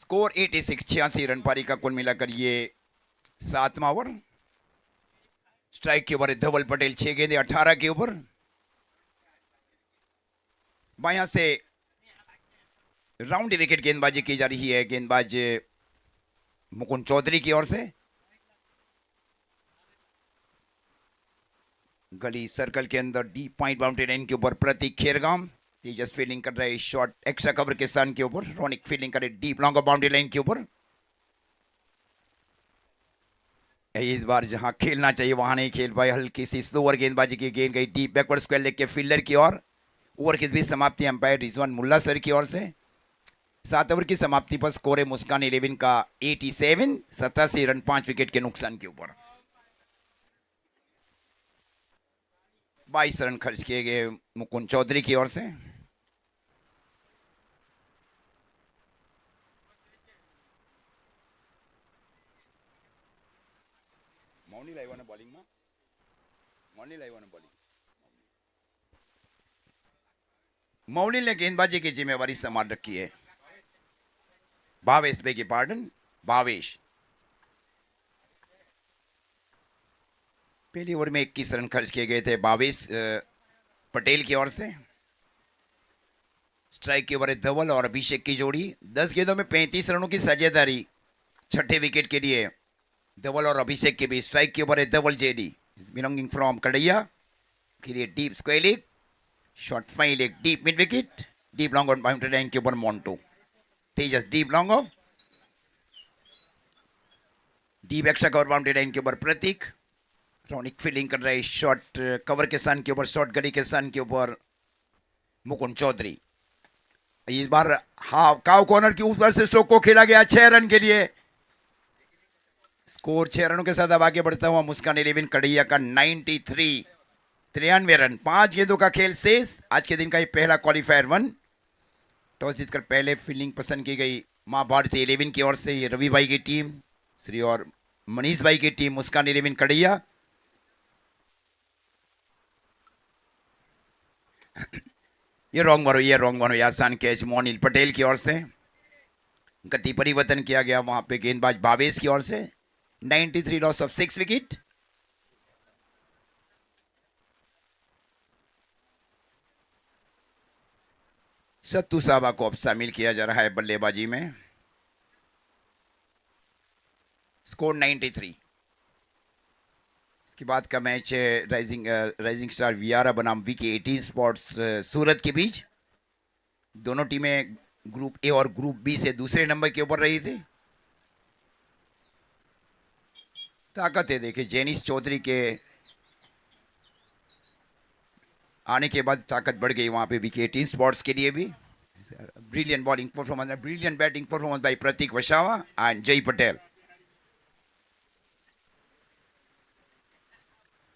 स्कोर 86, 86 रन पारी का कुल मिलाकर ये 7वां ओवर। स्ट्राइक के ऊपर धवल पटेल 6 गेंदे 18 के ऊपर। बायां से राउंड विकेट गेंदबाजी की जा रही है गेंदबाज मुकुंद चौधरी की ओर से। गली सर्कल के अंदर डीप पॉइंट बाउंड्री लाइन के ऊपर प्रतीक खेरगाम तेजस फील्डिंग कर रहे शॉट एक्स्ट्रा कवर के सन के ऊपर। रोनिक फील्डिंग करे डीप लॉन्ग बाउंड्री लाइन के ऊपर। इस बार जहां खेलना चाहिए वहां नहीं खेल पाए, हल्की सी स्लोअर गेंदबाजी की गेंद गई डीप बैकवर्ड स्क्वायर लेग के फील्डर की ओर। ओवर की भी समाप्ति अंपायर रिजवान मुल्ला सर की ओर से। 7 ओवर की समाप्ति पर स्कोर है मुस्कान 11 का 87, 87 रन 5 विकेट के नुकसान के ऊपर। 22 रन खर्च किए गए मुकुंद चौधरी की ओर से। मौलिन ने गेंदबाजी की जिम्मेवारी संभाल रखी है। भावेश बेगी पार्डन, भावेश पहली ओवर में 21 रन खर्च किए गए थे भावेश पटेल की ओर से। स्ट्राइक के ओवर धवल और अभिषेक की जोड़ी। 10 गेंदों में 35 रनों की साझेदारी छठे विकेट के लिए धवल और अभिषेक के बीच। स्ट्राइक के over Dhaval JD belonging from Kadaiya के लिए deep square leg shot fine leg deep mid wicket deep long on boundary line के ऊपर मोंटो Tejas deep long off deep extra cover boundary line के ऊपर प्रतीक। रोनिक फील्डिंग कर रहे शॉट कवर के सन के ऊपर शॉट गली के सन के ऊपर मुकुंद चौधरी। इस बार हाफ काउ कॉर्नर की ऊपर से स्ट्रोक को खेला गया 6 रन के लिए। स्कोर 6 रनों के साथ अब आगे बढ़ता हुआ मुस्कान 11 कड़ैया का 93, 93 रन। 5 गेंदों का खेल शेष। आज के दिन का ये पहला क्वालिफायर 1। टॉस जीतकर पहले फील्डिंग पसंद की गई मां भारती 11 की ओर से। ये रवि भाई की टीम श्री और मनीष भाई की टीम मुस्कान 11 कड़ैया। ये रॉन्ग मारो आसान कैच मोनिल पटेल की ओर से। गति परिवर्तन किया गया वहां पे गेंदबाज भावेश की ओर से। 93 लॉस ऑफ 6 विकेट। सत्तू साहबा को अब शामिल किया जा रहा है बल्लेबाजी में। स्कोर 93। इसके बाद का मैच है राइजिंग स्टार वियारा बनाम वीके 18 स्पोर्ट्स सूरत के बीच। दोनों टीमें ग्रुप ए और ग्रुप बी से दूसरे नंबर के ऊपर रही थी। ताकत है देखिए जेनिस चौधरी के आने के बाद ताकत बढ़ गई वहां पे वीके 18 स्पोर्ट्स के लिए भी। Brilliant bowling performance, brilliant batting performance by Prateek Vasava and Jay Patel.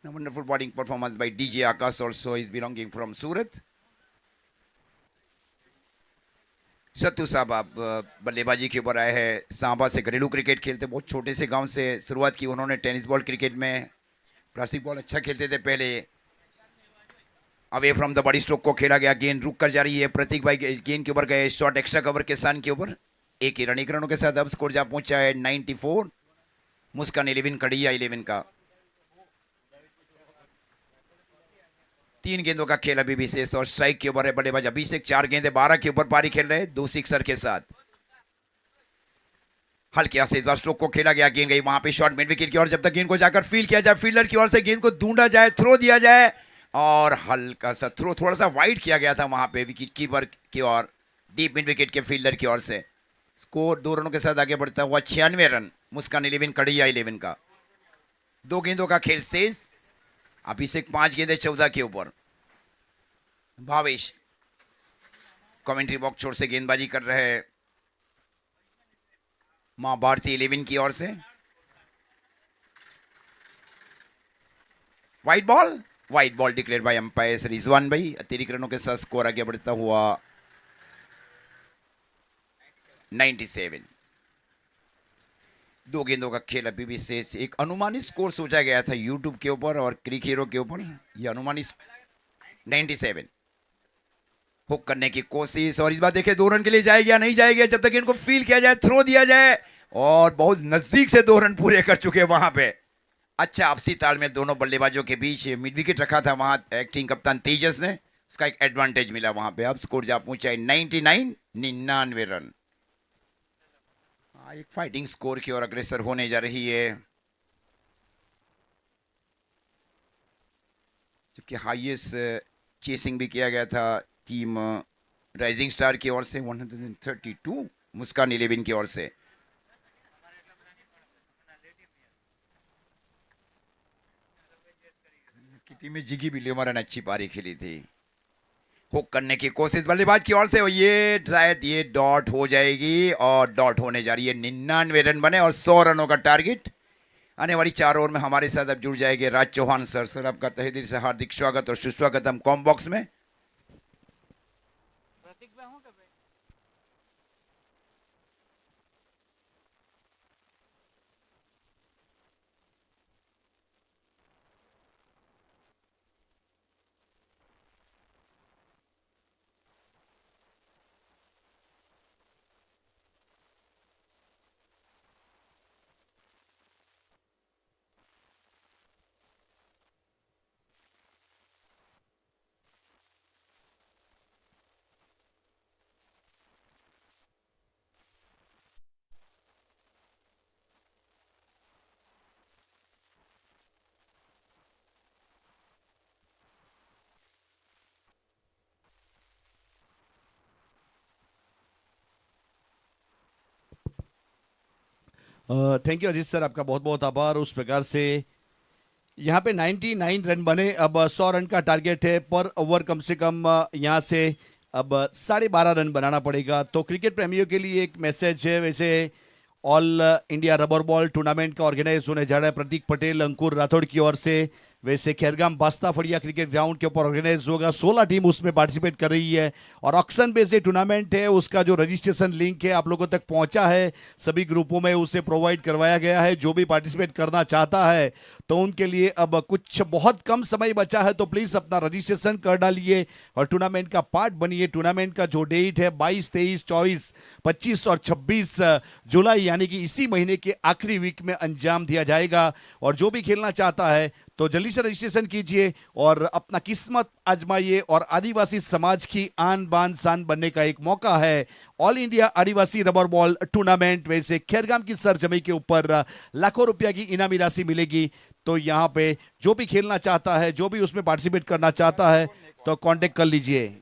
A wonderful bowling performance by DJ Akash also is belonging from Surat. सत्तू साहब आप बल्लेबाजी के ऊपर आए हैं। सांबा से घरेलू क्रिकेट खेलते, बहुत छोटे से गांव से शुरुआत की उन्होंने। टेनिस बॉल क्रिकेट में प्लास्टिक बॉल अच्छा खेलते थे पहले। Away from the body stroke को खेला गया, गेंद रुक कर जा रही है। प्रतीक भाई गेंद के ऊपर गए शॉट एक्स्ट्रा कवर के सन के ऊपर। एक ही रनों के साथ अब स्कोर जा पहुंचा है 94। मुस्कान 11 कड़ैया 11 का 3 गेंदों का खेल अभी भी शेष और स्ट्राइक के ऊपर है बल्लेबाज अभिषेक। 4 गेंदे 12 के ऊपर पारी खेल रहे 2 सिक्सर के साथ। हल्के से इस बार स्ट्रोक को खेला गया, गेंद गई वहां पे शॉट मिड विकेट की ओर। जब तक गेंद को जाकर फील्ड किया जाए फील्डर की ओर से गेंद को ढूंढा जाए, थ्रो दिया जाए और हल्का सा थ्रो थोड़ा सा वाइड किया गया था वहां पे विकेट कीपर की ओर डीप मिड विकेट के फील्डर की ओर से। स्कोर 2 रनों के साथ आगे बढ़ता हुआ 96 रन मुस्कान 11 कड़ैया 11 का। 2 गेंदों का खेल शेष। अभिषेक 5 गेंदे 14 के ऊपर। भावेश कमेंट्री बॉक्स छोर से गेंदबाजी कर रहे हैं मां भारती 11 की ओर से। White ball declare by umpire Rizwan भाई। अतिरिक्त रनों के साथ स्कोर आगे बढ़ता हुआ 97। 2 गेंदों का खेल अभी भी शेष। एक अनुमानित स्कोर सोचा गया था यूट्यूब के ऊपर और क्रिक हीरो के ऊपर। यह अनुमानित 97 हुक करने की कोशिश, और इस बार देखिए 2 रन के लिए जाएगी या नहीं जाएगी, जब तक इनको फील किया जाए, थ्रो दिया जाए, और बहुत नजदीक से 2 रन पूरे कर चुके हैं वहां पे। अच्छा आपसी तालमेल दोनों बल्लेबाजों के बीच, मिड विकेट रखा था वहां एक्टिंग कप्तान तेजस ने, उसका एक एडवांटेज मिला वहां पे। अब स्कोर जा पहुंचा है 99 रन। एक फाइटिंग स्कोर की ओर अग्रसर होने जा रही है, जबकि हाईएस्ट चेसिंग भी किया गया था टीम राइजिंग स्टार की ओर से 132 मुस्कान 11 की ओर से। टीम में जिगी बिलियमरन अच्छी पारी खेली थी। हुक करने की कोशिश बल्लेबाज की ओर से, ये शायद ये डॉट हो जाएगी, और डॉट होने जा रही है। 99 रन बने और 100 रनों का टारगेट। आने वाली 4 ओवर में हमारे साथ अब जुड़ जाएंगे राज चौहान सर। सर आपका तहे दिल से हार्दिक स्वागत और सुस्वागत हम कॉम बॉक्स में। थैंक यू अजीत सर, आपका बहुत बहुत आभार। उस प्रकार से यहाँ पे 99 रन बने, अब 100 रन का टारगेट है पर ओवर, कम से कम यहाँ से अब 12.5 रन बनाना पड़ेगा। तो क्रिकेट प्रेमियों के लिए एक मैसेज है। वैसे all India rubber ball tournament का ऑर्गेनाइज होने जा रहा है प्रतीक पटेल अंकुर राठौड़ की ओर से। वैसे खेरगाम बास्ता फड़िया क्रिकेट ग्राउंड के ऊपर ऑर्गेनाइज होगा। 16 टीम उसमें पार्टिसिपेट कर रही है और ऑक्शन बेस्ड टूर्नामेंट है। उसका जो रजिस्ट्रेशन लिंक है आप लोगों तक पहुंचा है, सभी ग्रुपों में उसे प्रोवाइड करवाया गया है। जो भी पार्टिसिपेट करना चाहता है तो उनके लिए अब कुछ बहुत कम समय बचा है, तो प्लीज़ अपना रजिस्ट्रेशन कर डालिए और टूर्नामेंट का पार्ट बनिए। टूर्नामेंट का जो डेट है 22, 23, 24, 25 और 26 जुलाई, यानी कि इसी महीने के आखिरी वीक में अंजाम दिया जाएगा। और जो भी खेलना चाहता है तो जल्दी से रजिस्ट्रेशन कीजिए और अपना किस्मत आजमाइए और आदिवासी समाज की आन बान शान बनने का एक मौका है। ऑल इंडिया आदिवासी रबर बॉल टूर्नामेंट, वैसे खेरगाम की सरजमी के ऊपर लाखों रुपया की इनामी राशि मिलेगी। तो यहाँ पे जो भी खेलना चाहता है, जो भी उसमें पार्टिसिपेट करना चाहता है तो कांटेक्ट कर लीजिए।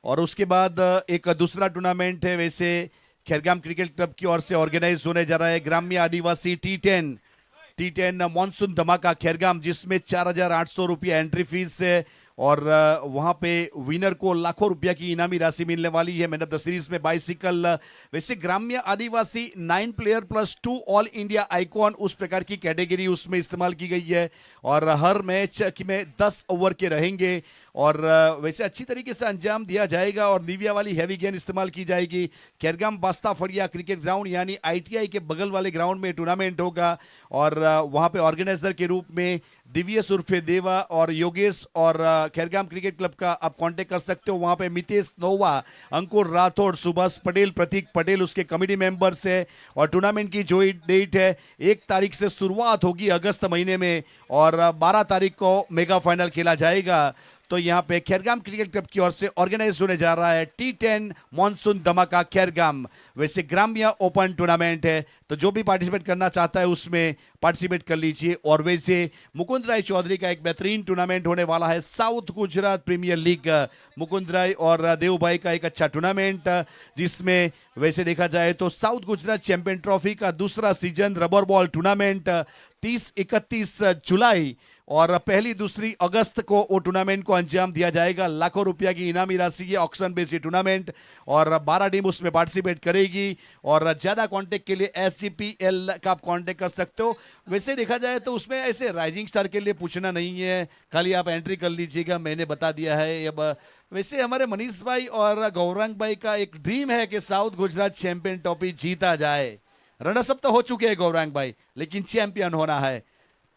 और उसके बाद एक दूसरा टूर्नामेंट है, वैसे खेरगाम क्रिकेट क्लब की ओर से ऑर्गेनाइज होने जा रहा है ग्राम्य आदिवासी टी10 मानसून धमाका खेरगाम, जिसमें 4,800 रुपया एंट्री फीस है और वहां पे विनर को लाखों रुपया की इनामी राशि मिलने वाली है। मैन ऑफ द सीरीज में बाइसिकल। वैसे ग्राम्य आदिवासी 9 player plus 2 all India icon, उस प्रकार की कैटेगरी उसमें इस्तेमाल की गई है और हर मैच में 10 ओवर के रहेंगे और वैसे अच्छी तरीके से अंजाम दिया जाएगा और निविया वाली हैवी गेंद इस्तेमाल की जाएगी। खेरगाम बास्ता फड़िया क्रिकेट ग्राउंड यानी ITI के बगल वाले ग्राउंड में टूर्नामेंट होगा और वहां पे ऑर्गेनाइजर के रूप में दिव्यस उर्फे देवा और योगेश और खेरगाम क्रिकेट क्लब का आप कांटेक्ट कर सकते हो। वहां पे मितेश नोवा, अंकुर राठौड़, सुभाष पटेल, प्रतीक पटेल उसके कमेटी मेंबर्स है। और टूर्नामेंट की जो डेट है 1 तारीख से शुरुआत होगी अगस्त महीने में और 12 तारीख को मेगा फाइनल खेला जाएगा। तो यहाँ पे खेरगाम क्रिकेट क्लब की ओर से ऑर्गेनाइज होने जा रहा है टी10 मानसून धमाका खेरगाम। वैसे ग्राम्य ओपन टूर्नामेंट है, तो जो भी पार्टिसिपेट करना चाहता है उसमें पार्टिसिपेट कर लीजिए। और वैसे मुकुंद राय चौधरी का एक बेहतरीन टूर्नामेंट होने वाला है, South Gujarat Premier League. Mukund Rai और देव भाई का एक अच्छा टूर्नामेंट, जिसमें वैसे देखा जाए तो साउथ गुजरात चैंपियन ट्रॉफी का दूसरा सीजन रबर बॉल टूर्नामेंट 30-31 जुलाई और 1-2 अगस्त को वो टूर्नामेंट को अंजाम दिया जाएगा। लाखों रुपया की इनामी राशि है, ऑक्शन बेस्ड टूर्नामेंट और 12 टीम उसमें पार्टिसिपेट करेगी। और ज्यादा कांटेक्ट के लिए SGPL का आप कांटेक्ट कर सकते हो। वैसे देखा जाए तो उसमें ऐसे राइजिंग स्टार के लिए पूछना नहीं है, खाली आप एंट्री कर लीजिएगा, मैंने बता दिया है। अब वैसे हमारे मनीष भाई और गौरांग भाई का एक ड्रीम है कि साउथ गुजरात चैंपियन ट्रॉफी जीता जाए। रनर्स अप तो हो चुके हैं गौरांग भाई, लेकिन चैंपियन होना है।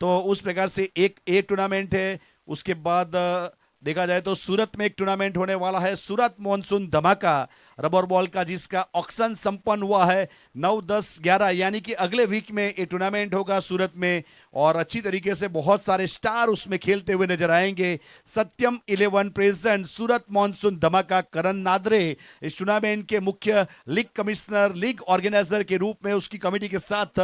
तो उस प्रकार से एक टूर्नामेंट है उसके बाद देखा जाए तो सूरत में एक टूर्नामेंट होने वाला है, सूरत मॉनसून धमाका रबर बॉल का, जिसका ऑक्शन संपन्न हुआ है 9, 10, 11 यानी कि अगले वीक में ये टूर्नामेंट होगा सूरत में। और अच्छी तरीके से बहुत सारे स्टार उसमें खेलते हुए नजर आएंगे। सत्यम 11 प्रेजेंट सूरत मॉनसून धमाका। करण नादरे इस टूर्नामेंट के मुख्य लीग कमिश्नर, लीग ऑर्गेनाइजर के रूप में उसकी कमेटी के साथ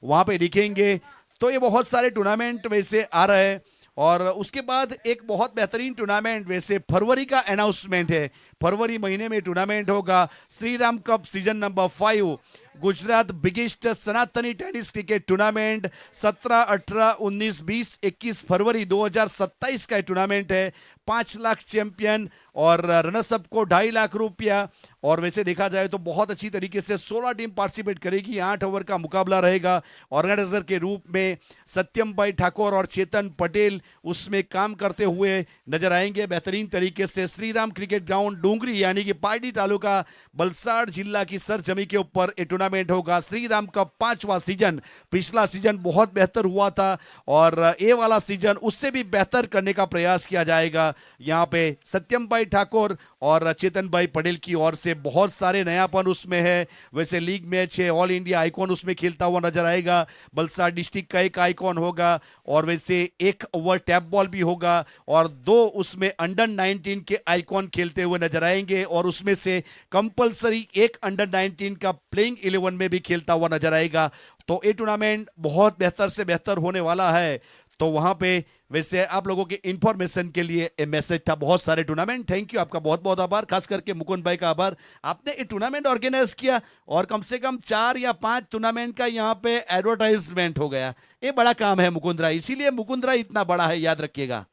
वहां पे दिखेंगे। तो ये बहुत सारे टूर्नामेंट वैसे आ रहे हैं। और उसके बाद एक बहुत बेहतरीन टूर्नामेंट वैसे फरवरी का अनाउंसमेंट है, फरवरी महीने में टूर्नामेंट होगा Shriram cup season number 5, Gujarat biggest सनातनी टेनिस क्रिकेट टूर्नामेंट 17, 18, 19, 20, 21 फरवरी 2027 का टूर्नामेंट है। 5 लाख चैंपियन और रनर्सअप को 2.5 लाख रुपया। और वैसे देखा जाए तो बहुत अच्छी तरीके से 16 टीम पार्टिसिपेट करेगी। 8 ओवर का मुकाबला रहेगा। ऑर्गेनाइजर के रूप में सत्यम भाई ठाकुर और चेतन पटेल उसमें काम करते हुए नजर आएंगे बेहतरीन तरीके से। श्रीराम क्रिकेट ग्राउंड डूंगरी यानी कि पार्टी तालुका बलसाड़ जिला की सरजमी के ऊपर ये टूर्नामेंट होगा। श्रीराम का 5वां सीजन, पिछला सीजन बहुत बेहतर हुआ था और ये वाला सीजन उससे भी बेहतर करने का प्रयास किया जाएगा। यहाँ पे सत्यम भाई ठाकुर और चेतन भाई पटेल की ओर से बहुत सारे नयापन उसमें है। वैसे लीग मैच है, ऑल इंडिया आइकॉन उसमें खेलता हुआ नजर आएगा। बलसाड़ डिस्ट्रिक्ट का एक आइकॉन होगा और वैसे 1 ओवर टैप बॉल भी होगा और 2 उसमें अंडर 19 के आइकॉन खेलते हुए नजर आएंगे। और उसमें से कंपलसरी एक अंडर 19 का प्लेइंग 11 में भी खेलता हुआ नजर आएगा। तो ये टूर्नामेंट बहुत बेहतर से बेहतर होने वाला है। तो वहां पे वैसे आप लोगों के इंफॉर्मेशन के लिए एक मैसेज था, बहुत सारे टूर्नामेंट। थैंक यू, आपका बहुत बहुत आभार, खास करके मुकुंद भाई का आभार, आपने ये टूर्नामेंट ऑर्गेनाइज किया और कम से कम 4 या 5 टूर्नामेंट का यहाँ पे एडवर्टाइजमेंट हो गया। ये बड़ा काम है मुकुंदरा, इसीलिए मुकुंदरा इतना बड़ा है, याद रखिएगा।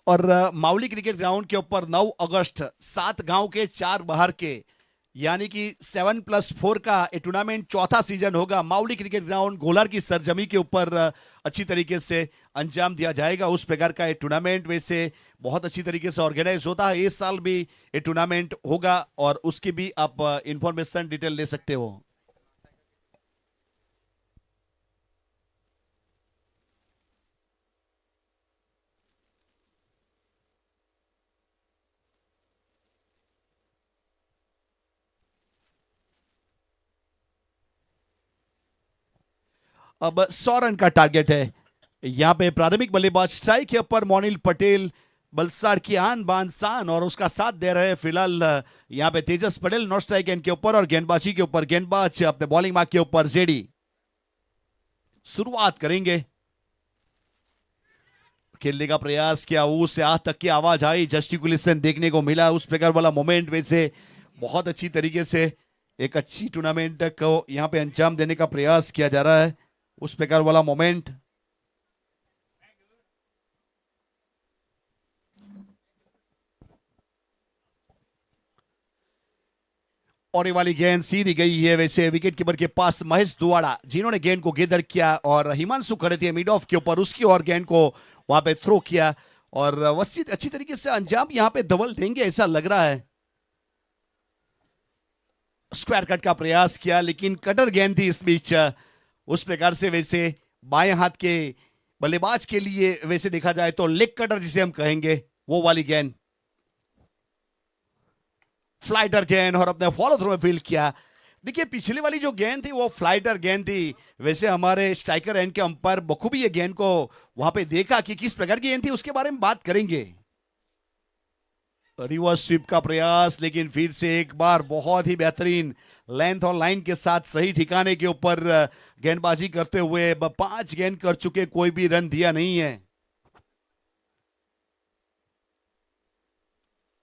और मावली क्रिकेट ग्राउंड के ऊपर 9 अगस्त 7 गांव के 4 बाहर के यानी कि 7+4 का ये टूर्नामेंट चौथा सीजन होगा। मावली क्रिकेट ग्राउंड गोलार की सरजमी के ऊपर अच्छी तरीके से अंजाम दिया जाएगा। उस प्रकार का ये टूर्नामेंट वैसे बहुत अच्छी तरीके से ऑर्गेनाइज होता है। इस साल भी ये टूर्नामेंट होगा और उसकी भी आप इंफॉर्मेशन डिटेल ले सकते हो। अब 100 रन का टारगेट है। यहाँ पे प्रारंभिक बल्लेबाज स्ट्राइक के ऊपर मोनिल पटेल, बलसाड़ की आन बान शान, और उसका साथ दे रहे हैं फिलहाल यहाँ पे तेजस पटेल नॉट स्ट्राइक एंड के ऊपर, और गेंदबाजी के ऊपर गेंदबाज अपने बॉलिंग मार्क के ऊपर जेडी। शुरुआत करेंगे, खेलने का प्रयास किया, उस यहाँ तक की आवाज आई, जस्टिकुलेशन देखने को मिला, उस प्रकार वाला मोमेंट वैसे बहुत अच्छी तरीके से एक अच्छी टूर्नामेंट को यहाँ पे अंजाम देने का प्रयास किया जा रहा है, उस प्रकार वाला मोमेंट। और ये वाली गेंद सीधी गई है वैसे विकेट कीपर के पास महेश दुआड़ा, जिन्होंने गेंद को गेदर किया, और हिमांशु खड़े थे मिड ऑफ के ऊपर, उसकी और गेंद को वहां पे थ्रो किया और वसी अच्छी तरीके से अंजाम यहां पे धवल देंगे ऐसा लग रहा है। स्क्वायर कट का प्रयास किया लेकिन कटर गेंद थी इस बीच, उस प्रकार से वैसे बाएं हाथ के बल्लेबाज के लिए वैसे देखा जाए तो लेग कटर जिसे हम कहेंगे, वो वाली गेंद फ्लाइटर गेंद और अपने फॉलो थ्रू में फील्ड किया। देखिए पिछली वाली जो गेंद थी वो फ्लाइटर गेंद थी, वैसे हमारे स्ट्राइकर एंड के अंपायर बखूबी ये गेंद को वहां पे देखा कि किस प्रकार की गेंद थी, उसके बारे में बात करेंगे। रिवर्स स्वीप का प्रयास, लेकिन फिर से एक बार बहुत ही बेहतरीन लेंथ और लाइन के साथ सही ठिकाने के ऊपर गेंदबाजी करते हुए 5 गेंद कर चुके, कोई भी रन दिया नहीं है।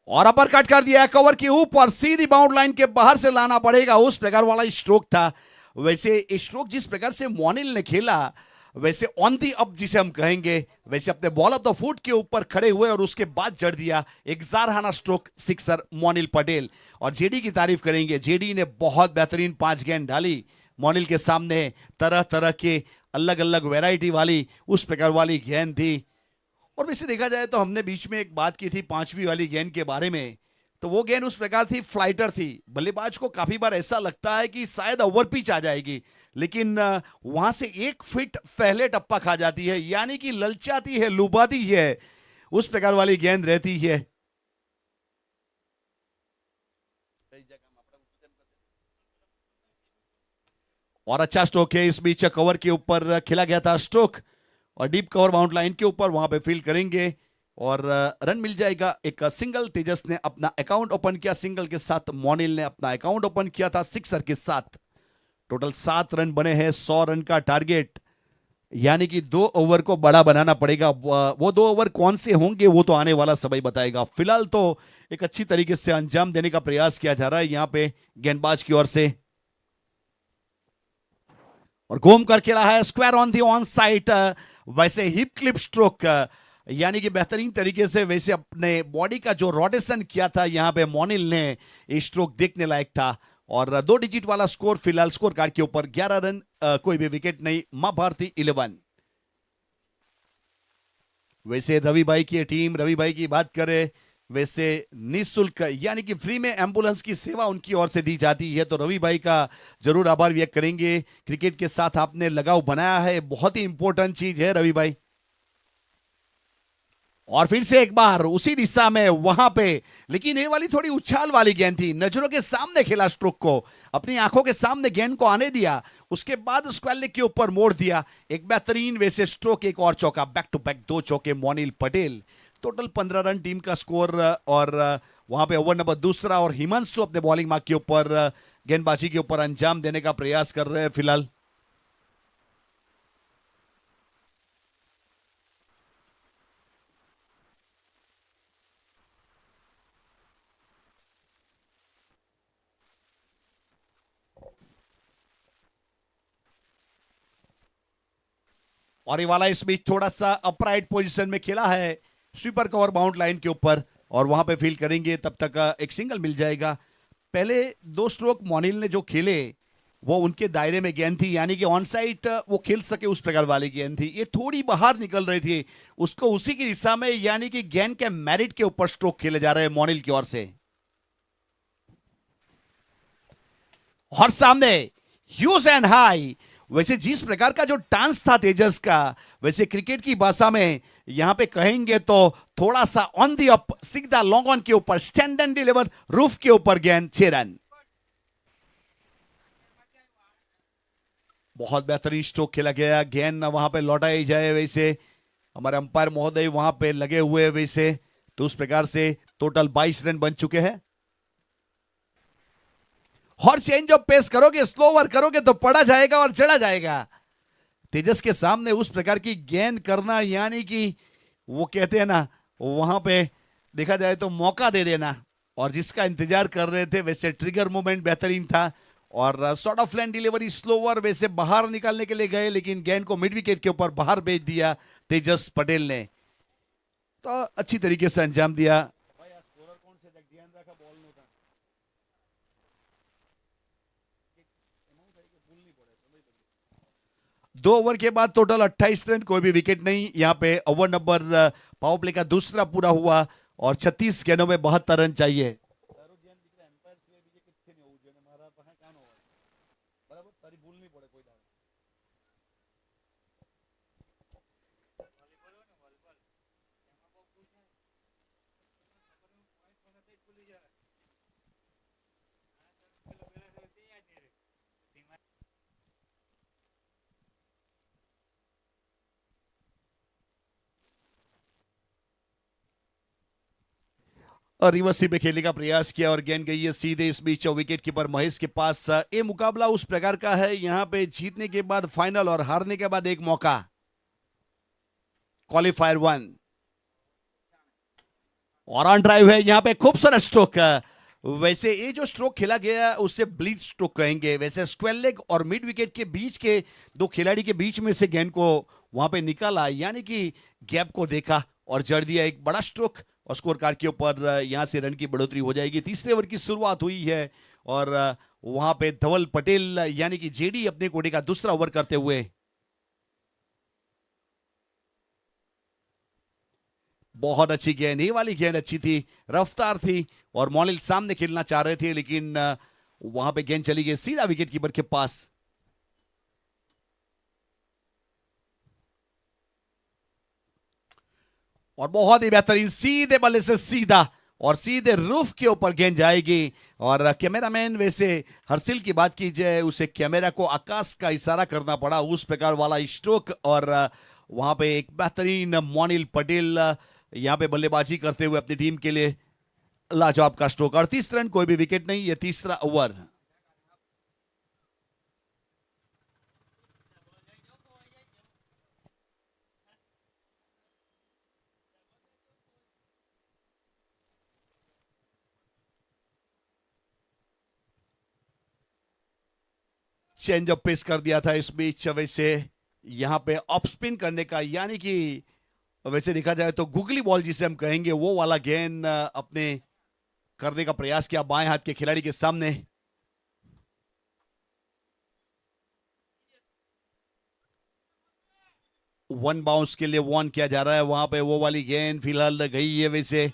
और अपर कट कर दिया, कवर के ऊपर सीधी बाउंड लाइन के बाहर से लाना पड़ेगा, उस प्रकार वाला स्ट्रोक था। वैसे स्ट्रोक जिस प्रकार से मोनिल ने खेला, वैसे ऑन दी अप जिसे हम कहेंगे, वैसे अपने बॉल ऑफ द फुट के ऊपर खड़े हुए और उसके बाद जड़ दिया एक जारहाना स्ट्रोक सिक्सर मोनिल पटेल। और जेडी की तारीफ करेंगे, जेडी ने बहुत बेहतरीन 5 गेंद डाली मोनिल के सामने, तरह तरह के अलग अलग वैरायटी वाली उस प्रकार वाली गेंद थी। और वैसे देखा जाए तो हमने बीच में एक बात की थी पांचवी वाली गेंद के बारे में, तो वो गेंद उस प्रकार थी, फ्लाइटर थी। बल्लेबाज को काफी बार ऐसा लगता है कि शायद ओवर पिच आ जाएगी, लेकिन वहां से 1 फीट पहले टप्पा खा जाती है, यानी कि ललचाती है, लुभाती है, उस प्रकार वाली गेंद रहती है। और अच्छा स्ट्रोक है, इस बीच कवर के ऊपर खेला गया था स्ट्रोक, और डीप कवर बाउंड लाइन के ऊपर वहां पे फील्ड करेंगे और रन मिल जाएगा। एक सिंगल तेजस ने अपना अकाउंट ओपन किया, सिंगल के साथ मोनिल ने अपना अकाउंट ओपन किया था सिक्सर के साथ। टोटल 7 रन बने हैं, 100 रन का टारगेट, यानी कि 2 ओवर को बड़ा बनाना पड़ेगा। वो 2 ओवर कौन से होंगे वो तो आने वाला समय बताएगा। फिलहाल तो एक अच्छी तरीके से अंजाम देने का प्रयास किया जा रहा है यहां पे गेंदबाज की ओर से, और घूम कर खेला है square on the on side. वैसे हिप क्लिप स्ट्रोक, यानी कि बेहतरीन तरीके से वैसे अपने बॉडी का जो रोटेशन किया था यहां पे मोनिल ने, ये स्ट्रोक देखने लायक था। और 2 डिजिट वाला स्कोर फिलहाल स्कोर कार्ड के ऊपर, 11 रन, कोई भी विकेट नहीं, मां भारती 11। वैसे रवि भाई की टीम, रवि भाई की बात करें, वैसे निःशुल्क यानी कि फ्री में एम्बुलेंस की सेवा उनकी ओर से दी जाती है, तो रवि भाई का जरूर आभार व्यक्त करेंगे। क्रिकेट के साथ आपने लगाव बनाया है, बहुत ही इंपॉर्टेंट चीज है रवि भाई। और फिर से एक बार उसी दिशा में वहां पे, लेकिन ये वाली थोड़ी उछाल वाली गेंद थी, नजरों के सामने खेला स्ट्रोक को, अपनी आंखों के सामने गेंद को आने दिया, उसके बाद स्क्वायर लेग के ऊपर मोड़ दिया। एक बेहतरीन वैसे स्ट्रोक, एक और चौका, बैक टू बैक 2 चौके मोनिल पटेल। टोटल 15 रन टीम का स्कोर, और वहां पे ओवर नंबर दूसरा, और हिमांशु अपने बॉलिंग मार्क के ऊपर गेंदबाजी के ऊपर अंजाम देने का प्रयास कर रहे हैं फिलहाल। और ये वाला इस बीच थोड़ा सा अपराइट पोजीशन में खेला है, स्वीपर कवर बाउंड लाइन के ऊपर, और वहां पे फील्ड करेंगे, तब तक एक सिंगल मिल जाएगा। पहले 2 स्ट्रोक मोनिल ने जो खेले वो उनके दायरे में गेंद थी, यानी कि ऑन साइड वो खेल सके उस प्रकार वाली गेंद थी। ये थोड़ी बाहर निकल रही थी, उसको उसी की दिशा में, यानी कि गेंद के मेरिट के ऊपर स्ट्रोक खेले जा रहे हैं मोनिल की ओर से। और सामने ह्यूज एंड हाई, वैसे जिस प्रकार का जो डांस था तेजस का, वैसे क्रिकेट की भाषा में यहां पे कहेंगे तो थोड़ा सा ऑन दी अप, सीधा लॉन्ग ऑन के ऊपर, स्टैंड एंड डिलीवर रूफ के ऊपर गेंद, 6 रन। बहुत बेहतरीन स्ट्रोक खेला गया, गेंद वहां पे लौटाई जाए, वैसे हमारे अंपायर महोदय वहां पे लगे हुए, वैसे तो उस प्रकार से टोटल 22 रन बन चुके हैं। और चेंज ऑफ पेस करोगे, स्लो ओवर करोगे तो पड़ा जाएगा और चढ़ा जाएगा। तेजस के सामने उस प्रकार की गेंद करना, यानी कि वो कहते हैं ना, वहां पे देखा जाए तो मौका दे देना, और जिसका इंतजार कर रहे थे, वैसे ट्रिगर मूवमेंट बेहतरीन था, और short of line delivery slower, वैसे बाहर निकालने के लिए गए, लेकिन गेंद को मिड विकेट के ऊपर बाहर भेज दिया तेजस पटेल ने, तो अच्छी तरीके से अंजाम दिया। 2 ओवर के बाद टोटल 28 रन, कोई भी विकेट नहीं। यहाँ पे ओवर नंबर पावर प्ले का दूसरा पूरा हुआ, और 36 गेंदों में 72 रन चाहिए। और रिवर्सी में खेलने का प्रयास किया, और गेंद गई है सीधे इस बीच विकेट कीपर महेश के पास। ये मुकाबला उस प्रकार का है, यहां पे जीतने के बाद फाइनल और हारने के बाद एक मौका। क्वालिफायर 1 और ऑन ड्राइव है, यहां पे खूबसूरत स्ट्रोक। वैसे ये जो स्ट्रोक खेला गया उसे ब्लीच स्ट्रोक कहेंगे। वैसे स्क्वेयर लेग और मिड विकेट के बीच के 2 खिलाड़ी के बीच में से गेंद को वहां पे निकाला, यानी कि गैप को देखा और जड़ दिया, एक बड़ा स्ट्रोक, और स्कोर कार्ड के ऊपर यहां से रन की बढ़ोतरी हो जाएगी। तीसरे ओवर की शुरुआत हुई है, और वहां पे धवल पटेल यानी कि जेडी अपने कोटे का दूसरा ओवर करते हुए बहुत अच्छी गेंद, ये वाली गेंद अच्छी थी, रफ्तार थी और मॉनिल सामने खेलना चाह रहे थे लेकिन वहां पे गेंद चली गई सीधा विकेट कीपर के पास। और बहुत ही बेहतरीन सीधे बल्ले से सीधा और सीधे रूफ के ऊपर गेंद जाएगी। और कैमरामैन, वैसे हर्षिल की बात की जाए, उसे कैमरा को आकाश का इशारा करना पड़ा, उस प्रकार वाला स्ट्रोक। और वहां पे एक बेहतरीन मोनिल पटेल यहां पे बल्लेबाजी करते हुए अपनी टीम के लिए लाजवाब का स्ट्रोक। 38 रन, कोई भी विकेट नहीं, ये तीसरा ओवर। चेंज ऑफ पेस कर दिया था इस बीच। वैसे यहां पे ऑफ स्पिन करने का, यानी कि वैसे देखा जाए तो गुगली बॉल जिसे हम कहेंगे, वो वाला गेंद अपने करने का प्रयास किया बाएं हाथ के खिलाड़ी के सामने। वन बाउंस के लिए वॉर्न किया जा रहा है वहां पे, वो वाली गेंद फिलहाल गई है। वैसे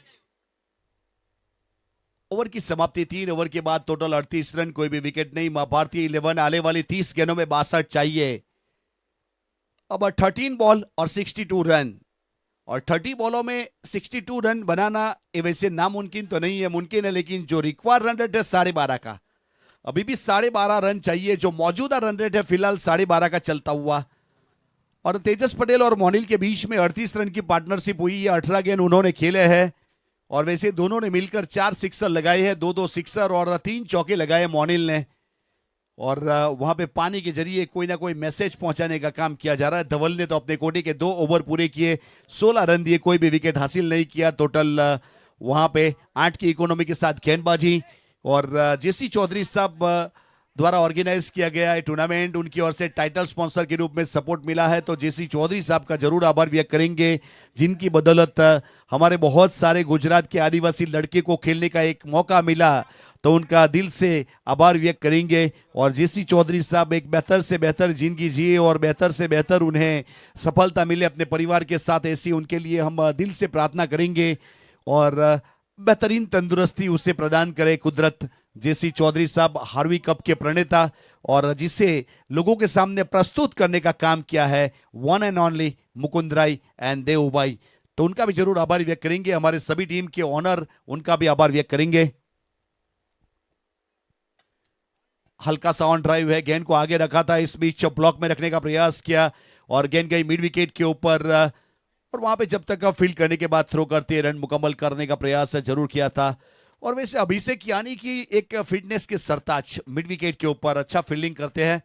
ओवर की समाप्ति, 3 ओवर के बाद टोटल 38 रन, कोई भी विकेट नहीं। भारतीय 11 आने वाली 30 गेंदों में 62 चाहिए। अब 13 बॉल और 62 रन, और 30 बॉलों में 62 रन बनाना ये वैसे नामुमकिन तो नहीं है, मुमकिन है, लेकिन जो रिक्वायर्ड रन रेट है 12.5 का, अभी भी 12.5 रन चाहिए। जो मौजूदा रन रेट है फिलहाल 12.5 का चलता हुआ। और तेजस पटेल और मोनिल के बीच में 38 रन की पार्टनरशिप हुई है, 18 गेंद उन्होंने खेले हैं और वैसे दोनों ने मिलकर 4 सिक्सर लगाए हैं, 2-2 सिक्सर और 3 चौके लगाए मोनिल ने। और वहां पे पानी के जरिए कोई ना कोई मैसेज पहुंचाने का काम किया जा रहा है। धवल ने तो अपने कोटे के 2 ओवर पूरे किए, 16 रन दिए, कोई भी विकेट हासिल नहीं किया। टोटल वहां पे 8 की इकोनॉमी के साथ गेंदबाजी। और जेसी चौधरी साहब द्वारा ऑर्गेनाइज किया गया है टूर्नामेंट, उनकी ओर से टाइटल स्पॉन्सर के रूप में सपोर्ट मिला है, तो जेसी चौधरी साहब का जरूर आभार व्यक्त करेंगे, जिनकी बदौलत हमारे बहुत सारे गुजरात के आदिवासी लड़के को खेलने का एक मौका मिला, तो उनका दिल से आभार व्यक्त करेंगे। और जेसी चौधरी साहब एक बेहतर से बेहतर जिंदगी जिए और बेहतर से बेहतर उन्हें सफलता मिले अपने परिवार के साथ, ऐसी उनके लिए हम दिल से प्रार्थना करेंगे और बेहतरीन तंदुरुस्ती उसे प्रदान करे कुदरत। जेसी चौधरी साहब हार्वी कप के प्रणेता और जिसे लोगों के सामने प्रस्तुत करने का काम किया है, one and only Mukund Rai and Devbai, तो उनका भी जरूर आभार व्यक्त करेंगे। हमारे सभी टीम के ऑनर, उनका भी आभार व्यक्त करेंगे। हल्का सा ऑन ड्राइव है, गेंद को आगे रखा था, इस बीच ब्लॉक में रखने का प्रयास किया और गेंद गई मिड विकेट के ऊपर। और वहां पे जब तक फील्ड करने के बाद थ्रो करते रन मुकम्मल करने का प्रयास जरूर किया था। और वैसे अभिषेक यानी कि एक फिटनेस के सरताज, मिड विकेट के ऊपर अच्छा फील्डिंग करते हैं,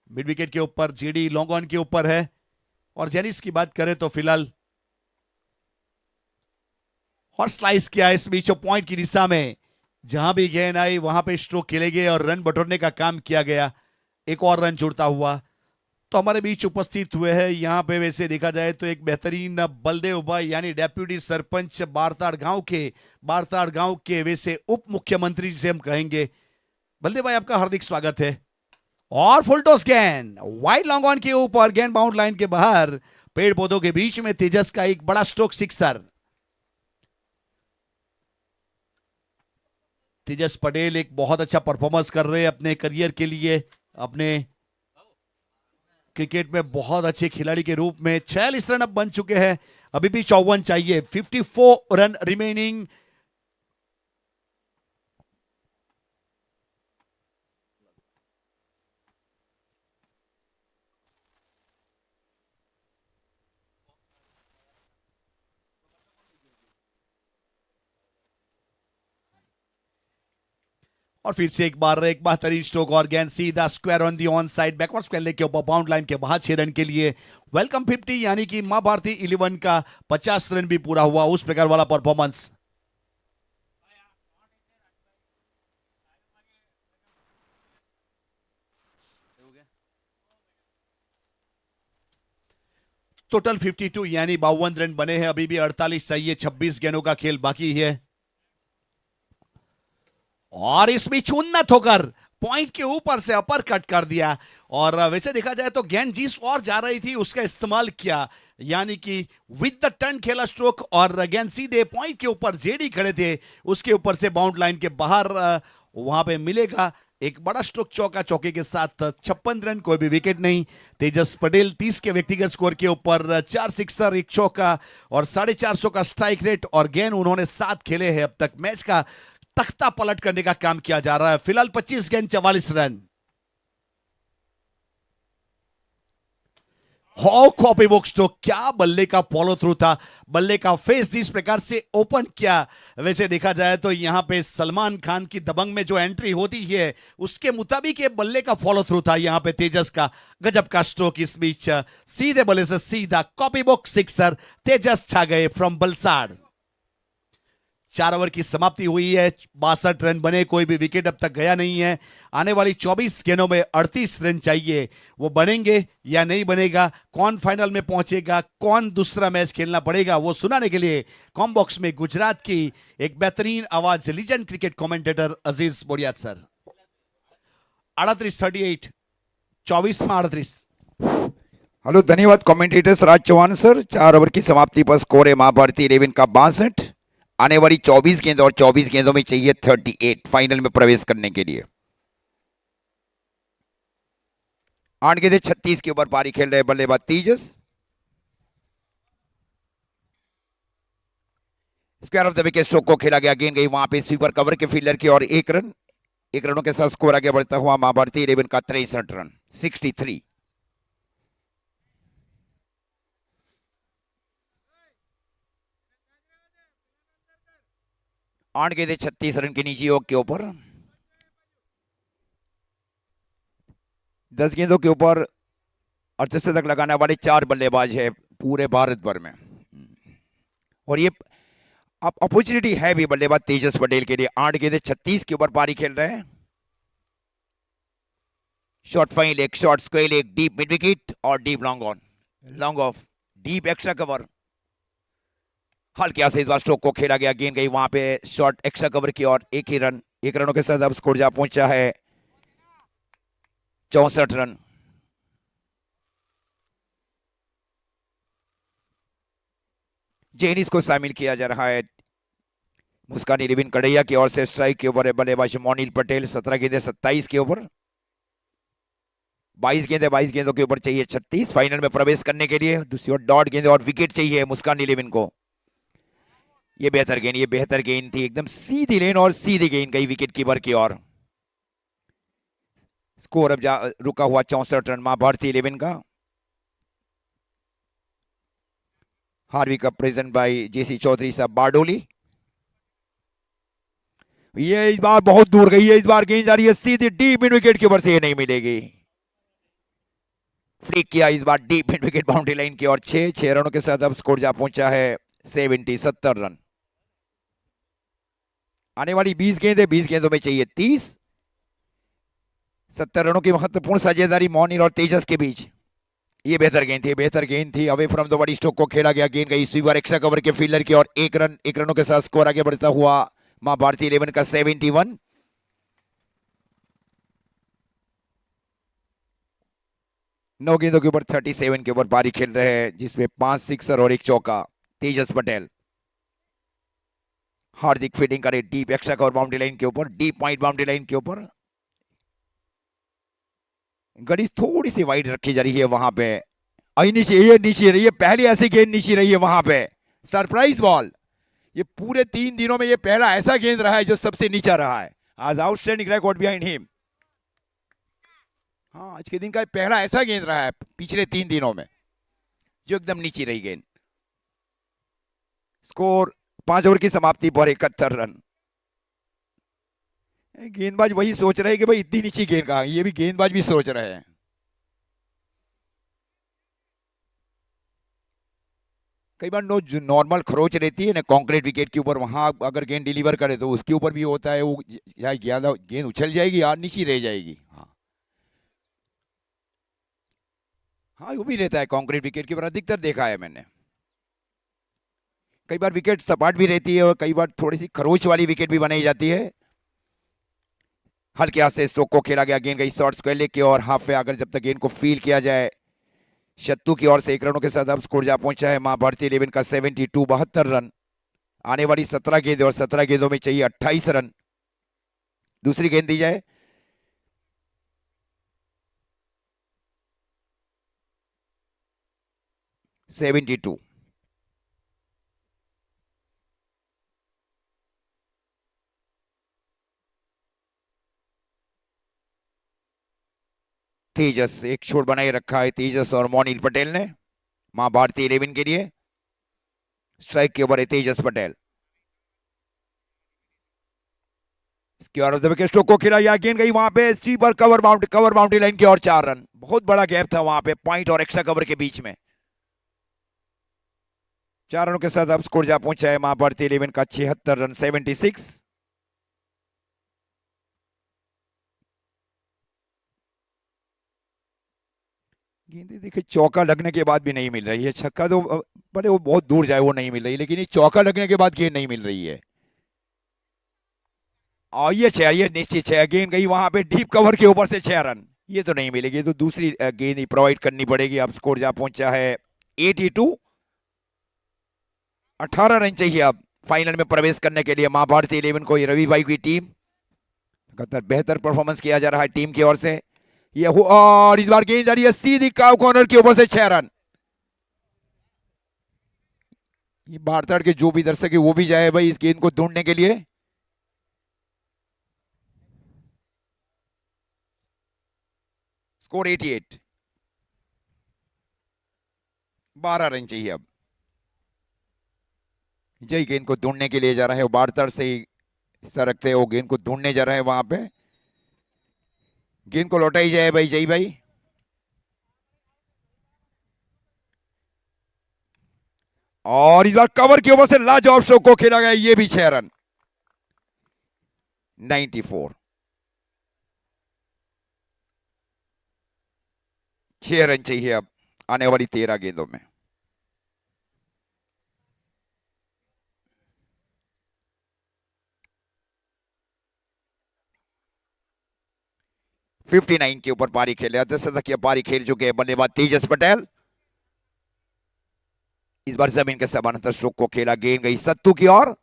मिड विकेट के ऊपर जेडी लॉन्ग ऑन के ऊपर है। और जेनिस की बात करें तो फिलहाल और स्लाइस किया इस बीच पॉइंट की दिशा में, जहां भी गेंद आई वहां पे स्ट्रोक खेले गए और रन बटोरने का काम किया गया, एक और रन जुड़ता हुआ। तो हमारे बीच उपस्थित हुए हैं यहाँ पे, वैसे देखा जाए तो एक बेहतरीन बलदेव भाई यानी डेप्यूटी सरपंच बारताड़ गांव के वैसे उप मुख्यमंत्री जिसे हम कहेंगे। बलदेव भाई, आपका हार्दिक स्वागत है। और फुल टॉस गेंद वाइड लॉन्ग ऑन के ऊपर, गेंद बाउंड लाइन के बाहर, पेड़ पौधों के बीच में तेजस का एक बड़ा स्ट्रोक सिक्सर। तेजस पटेल एक बहुत अच्छा परफॉर्मेंस कर रहे हैं अपने करियर के लिए, अपने क्रिकेट में बहुत अच्छे खिलाड़ी के रूप में। 46 रन अब बन चुके हैं, अभी भी 54 चाहिए, 54 रन रिमेनिंग। और फिर से एक बेहतरीन स्ट्रोक और गेंद सीधा square on the on side, backward square leg के ऊपर बाउंड लाइन के बाहर 6 रन के लिए। वेलकम 50, यानी कि मां भारती 11 का 50 रन भी पूरा हुआ, उस प्रकार वाला परफॉर्मेंस। टोटल 52 यानी 52 रन बने हैं, अभी भी 48 चाहिए, 26 गेंदों का खेल बाकी है। और इस बीच उन्नत होकर पॉइंट के ऊपर से अपर कट कर दिया। और वैसे देखा जाए तो गेंद जिस और जा रही थी उसका इस्तेमाल किया, यानी कि विद द टर्न खेला स्ट्रोक और अगेन सीधे पॉइंट के ऊपर जेडी खड़े थे, उसके ऊपर से बाउंड लाइन के बाहर वहां पे मिलेगा एक बड़ा स्ट्रोक चौका, चौके के साथ 56 रन, कोई भी विकेट नहीं। तेजस पटेल 30 के व्यक्तिगत स्कोर के ऊपर 4 सिक्सर, 1 चौका और 450 का स्ट्राइक रेट और गेंद उन्होंने 7 खेले हैं। अब तक मैच का तख्ता पलट करने का काम किया जा रहा है। फिलहाल 25 गेंद 44 रन। कॉपी बुक्स तो क्या बल्ले का फॉलो थ्रू था, बल्ले का फेस जिस प्रकार से ओपन किया। वैसे देखा जाए तो यहां पे सलमान खान की दबंग में जो एंट्री होती है उसके मुताबिक ये बल्ले का फॉलो थ्रू था। यहां पे तेजस का गजब का स्ट्रोक, इस बीच सीधे बल्ले से सीधा कॉपी बुक सिक्सर, तेजस छा गए फ्रॉम बलसाड़। 4 ओवर की समाप्ति हुई है, 62 रन बने, कोई भी विकेट अब तक गया नहीं है। आने वाली 24 गेंदों में 38 रन चाहिए, वो बनेंगे या नहीं बनेगा, कौन फाइनल में पहुंचेगा, कौन दूसरा मैच खेलना पड़ेगा, वो सुनाने के लिए कॉम बॉक्स में गुजरात की एक बेहतरीन आवाज, लीजेंड क्रिकेट कमेंटेटर अजीज बोरियात सर। 38-38, 24 में 38। हेलो, धन्यवाद कमेंटेटर राज चौहान सर। 4 ओवर की समाप्ति पर स्कोर है महाभारती 11 का 62। आने वाली 24 गेंद और 24 गेंदों में चाहिए 38 फाइनल में प्रवेश करने के लिए। 8 गेंदें 36 के ऊपर पारी खेल रहे बल्लेबाज Tejas. Square off the wicket stroke को खेला गया, गेंद गई वहां पे स्वीपर कवर के फील्डर की और 1 रन। 1 रनों के साथ स्कोर आगे बढ़ता हुआ महाभारती 11 का 63 रन, 63। 8 गेंदें 36 रन की निजी योग के ऊपर। 10 गेंदों के ऊपर 68 तक लगाने वाले 4 बल्लेबाज है पूरे भारत भर में, और ये अब अपॉर्चुनिटी है भी बल्लेबाज तेजस पटेल के लिए। 8 गेंदें 36 के ऊपर पारी खेल रहे हैं। शॉर्ट फाइन एक, शॉर्ट स्क्वेल एक, डीप मिड विकेट और deep long on, long off, deep extra cover. हल्के से इस बार स्ट्रोक को खेला गया, गेंद गई वहां पे शॉर्ट एक्स्ट्रा कवर की और 1 ही रन। 1 रनों के साथ अब स्कोर जा पहुंचा है 64 रन। जेनिस को शामिल किया जा रहा है। मुस्कान 11 कड़ैया की ओर से स्ट्राइक के ऊपर है बल्लेबाज मोनिल पटेल। 17 गेंदें 27 के ऊपर। 22 गेंदों के ऊपर चाहिए 36 फाइनल में प्रवेश करने के लिए। दूसरी ओर डॉट गेंद और विकेट चाहिए मुस्कान 11 को। ये बेहतर गेंद थी, एकदम सीधी लेन और सीधी गेंद गई विकेट कीपर की ओर। स्कोर अब रुका हुआ 64 रन महाभारती 11 का। हार्वी कप प्रेजेंट बाय जेसी चौधरी साहब बारडोली। ये इस बार बहुत दूर गई है, इस बार गेंद जा रही है सीधी डीप मिड विकेट के ऊपर से, ये नहीं मिलेगी। फ्लिक किया इस बार deep mid wicket boundary line की ओर। 6 रनों के साथ अब स्कोर जा पहुंचा है 70 रन। आने वाली 20 गेंदों में चाहिए 30। 70 रनों की महत्वपूर्ण साझेदारी मोनिल और तेजस के बीच। ये बेहतर गेंद थी। Away from the body stroke को खेला गया, गेंद गई स्वीपर एक्स्ट्रा कवर के फील्डर की और 1 रन। 1 रनों के साथ स्कोर आगे बढ़ता हुआ महाभारती 11 का 71। 9 गेंदों के ऊपर 37 के ऊपर पारी खेल रहे हैं, जिसमें 5 सिक्सर और 1 चौका तेजस पटेल। हार्दिक फील्डिंग करे deep extra cover boundary line के ऊपर, डीप पॉइंट बाउंड्री लाइन के ऊपर। गड़ी थोड़ी सी वाइड रखी जा रही है वहां पे। नीचे रही है, पहली ऐसी गेंद नीचे रही है वहां पे। Surprise ball. ये पूरे 3 दिनों में ये पहला ऐसा गेंद रहा है जो सबसे नीचा रहा है। आज आउटस्टैंडिंग रिकॉर्ड बिहाइंड हिम। हाँ, आज के दिन का पहला ऐसा गेंद रहा है पिछले 3 दिनों में जो एकदम नीचे रही गेंद। स्कोर 5 ओवर की समाप्ति पर 71 रन। गेंदबाज वही सोच रहे हैं कि भाई इतनी नीची गेंद कहां, ये भी गेंदबाज भी सोच रहे हैं। कई बार जो नॉर्मल खरोच रहती है ना कंक्रीट विकेट के ऊपर, वहां अगर गेंद डिलीवर करे तो उसके ऊपर भी होता है, वो या ज्यादा गेंद उछल जाएगी या नीचे रह जाएगी। हाँ, वो भी रहता है कंक्रीट विकेट के ऊपर, अधिकतर देखा है मैंने। कई बार विकेट सपाट भी रहती है और कई बार थोड़ी सी खरोच वाली विकेट भी बनाई जाती है। हल्के हाथ से स्ट्रोक को खेला गया, गेंद गई शॉर्ट स्क्वायर की और हाफ पे। अगर जब तक गेंद को फील किया जाए शत्तू की ओर से 1 रनों के साथ अब स्कोर जा पहुंचा है मां भारती 11 का 72 72 रन। आने वाली 17 गेंदें और 17 गेंदों में चाहिए 28 रन। दूसरी गेंद दी जाए। Seventy two. तेजस एक छोड़ बनाए रखा है तेजस और मोनिल पटेल ने मां भारती 11 के लिए। स्ट्राइक के ऊपर है तेजस पटेल। विकेट स्ट्रोक को खेला या गेंद गई वहां पे सी पर कवर बाउंड्री लाइन की और 4 रन। बहुत बड़ा गैप था वहां पे पॉइंट और एक्स्ट्रा कवर के बीच में। 4 रनों के साथ अब स्कोर जा पहुंचा है मां भारती 11 का 76 रन 76। गेंदे देखिए चौका लगने के बाद भी नहीं मिल रही है। छक्का तो भले वो बहुत दूर जाए वो नहीं मिल रही, लेकिन ये चौका लगने के बाद गेंद नहीं मिल रही है। और ये 6, ये निश्चित 6 गेंद गई वहां पे डीप कवर के ऊपर से 6 रन। ये तो नहीं मिलेगी, तो दूसरी गेंद ही प्रोवाइड करनी पड़ेगी। अब स्कोर जा पहुंचा है 82। 18 रन चाहिए अब फाइनल में प्रवेश करने के लिए मां भारती 11 को। ये रवि भाई की टीम लगातार बेहतर परफॉर्मेंस किया जा रहा है टीम की ओर से। ये और इस बार गेंद जा रही है सीधी काव कॉर्नर के ऊपर से 6 रन। ये भारत के जो भी दर्शक है वो भी जाए भाई इस गेंद को ढूंढने के लिए। स्कोर 88। 12 रन चाहिए अब। जय गेंद को ढूंढने के लिए जा रहा है, वो बारतर से ही सरकते वो गेंद को ढूंढने जा रहे हैं वहां पे। गेंद को लौटाई जाए भाई जय भाई। और इस बार कवर के ऊपर से लाजवाब शॉट को खेला गया, ये भी 6 रन 94। 6 रन चाहिए अब आने वाली 13 गेंदों में। फिफ्टी 59 के ऊपर पारी खेले, अर्धशतकीय पारी खेल चुके हैं बल्लेबाज तेजस पटेल। इस बार जमीन के समानांतर स्ट्रोक को खेला, गेंद गई सत्तू की ओर।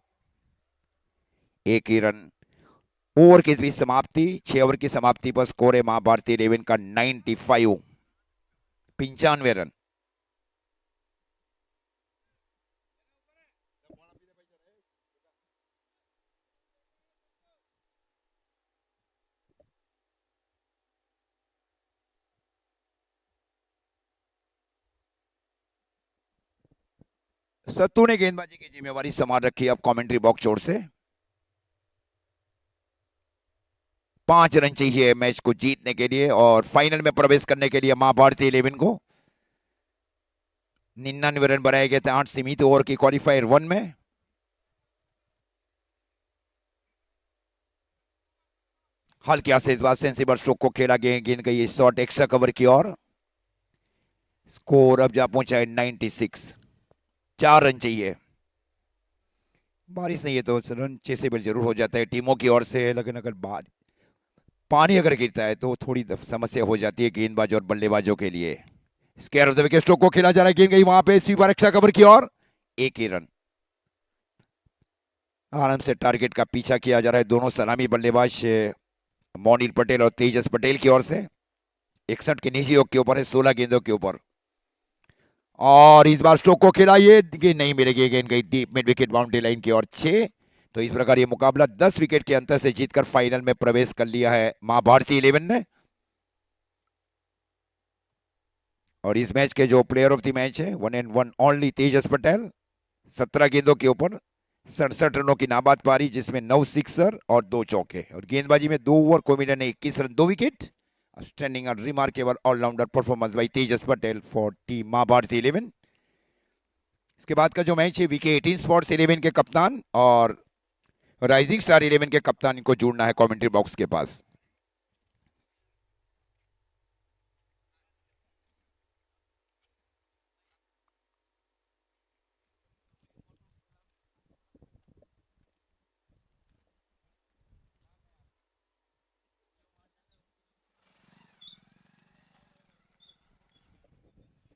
एक ही रन। ओवर की भी समाप्ति, 6 ओवर की समाप्ति पर स्कोर है मां भारती 11 का 95। 95 रन। सत्तू ने गेंदबाजी की जिम्मेवारी संभाल रखी अब कमेंट्री बॉक्स छोर से। 5 रन चाहिए मैच को जीतने के लिए और फाइनल में प्रवेश करने के लिए मां भारती 11 को। 99 रन बनाए गए थे 8 सीमित ओवर की क्वालिफायर 1 में। हल्के से इस बार सेंसिबल स्ट्रोक को खेला, गेंद गई शॉट एक्स्ट्रा कवर की ओर। स्कोर अब जा पहुंचा है 96। 4 रन चाहिए। बारिश नहीं है तो रन चेसेबल जरूर हो जाता है टीमों की ओर से, लेकिन अगर पानी अगर गिरता है तो थोड़ी समस्या हो जाती है गेंदबाज और बल्लेबाजों के लिए। Square off the wicket stroke को खेला जा रहा है, गेंद गई वहां पे स्वीपर एक्स्ट्रा कवर की ओर। एक ही रन। आराम से टारगेट का पीछा किया जा रहा है दोनों सलामी बल्लेबाज मोनिल पटेल और तेजस पटेल की ओर से। 61 के निजी योग के ऊपर है 16 गेंदों के ऊपर। और इस बार स्ट्रोक को खेला, ये गेंद नहीं मिलेगी, गेंद गई deep mid wicket boundary line की ओर 6। तो इस प्रकार ये मुकाबला 10 विकेट के अंतर से जीतकर फाइनल में प्रवेश कर लिया है मां भारती 11 ने। और इस मैच के जो प्लेयर ऑफ द मैच है 1 एंड 1 ओनली तेजस पटेल। 17 गेंदों के ऊपर 67 रनों की नाबाद पारी, जिसमें 9 सिक्सर और 2 चौके। और गेंदबाजी में 2 ओवर को मिला ने 21 रन 2 विकेट। स्टैंडिंग और remarkable all rounder performance by Tejas Patel for team Maa Bharati 11। इसके बाद का जो मैच है वीके 18 स्पोर्ट्स 11 के कप्तान और राइजिंग स्टार 11 के कप्तान को जुड़ना है कमेंट्री बॉक्स के पास।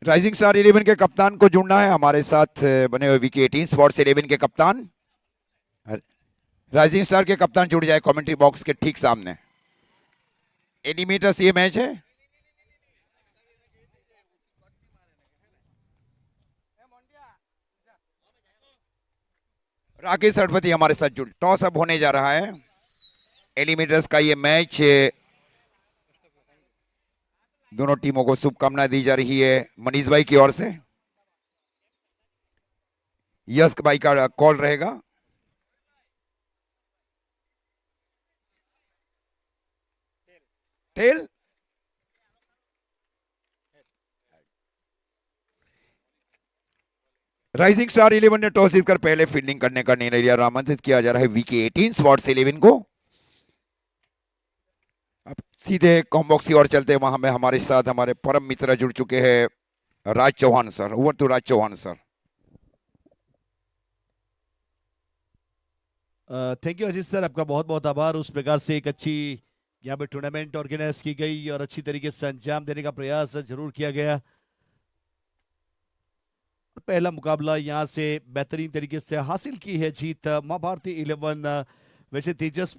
राइजिंग स्टार 11 के कप्तान को जुड़ना है हमारे साथ बने हुए वीके 18 स्पोर्ट्स 11 के कप्तान। राइजिंग स्टार के कप्तान जुड़ जाए कमेंट्री बॉक्स के ठीक सामने। एनिमेटर्स ये मैच है। राकेश सड़पति हमारे साथ जुड़। टॉस अब होने जा रहा है। एलिमिनेटर्स का ये मैच, दोनों टीमों को शुभकामनाएं दी जा रही है मनीष भाई की ओर से। यश भाई का कॉल रहेगा। टेल राइजिंग स्टार 11 ने टॉस जीतकर पहले फील्डिंग करने का निर्णय लिया। आमंत्रित किया जा रहा है वीके 18 स्पोर्ट्स 11 को। अब सीधे कॉम्बॉक्स की ओर चलते हैं। वहां में हमारे साथ हमारे परम मित्र जुड़ चुके हैं Raj Chauhan sir. Over to Raj Chauhan sir. Thank you Ajit sir, आपका बहुत बहुत आभार। उस प्रकार से एक अच्छी यहाँ पे टूर्नामेंट ऑर्गेनाइज की गई और अच्छी तरीके से अंजाम देने का प्रयास जरूर किया गया। पहला मुकाबला यहाँ से बेहतरीन तरीके से हासिल की है जीत मां भारती 11। वैसे तेजस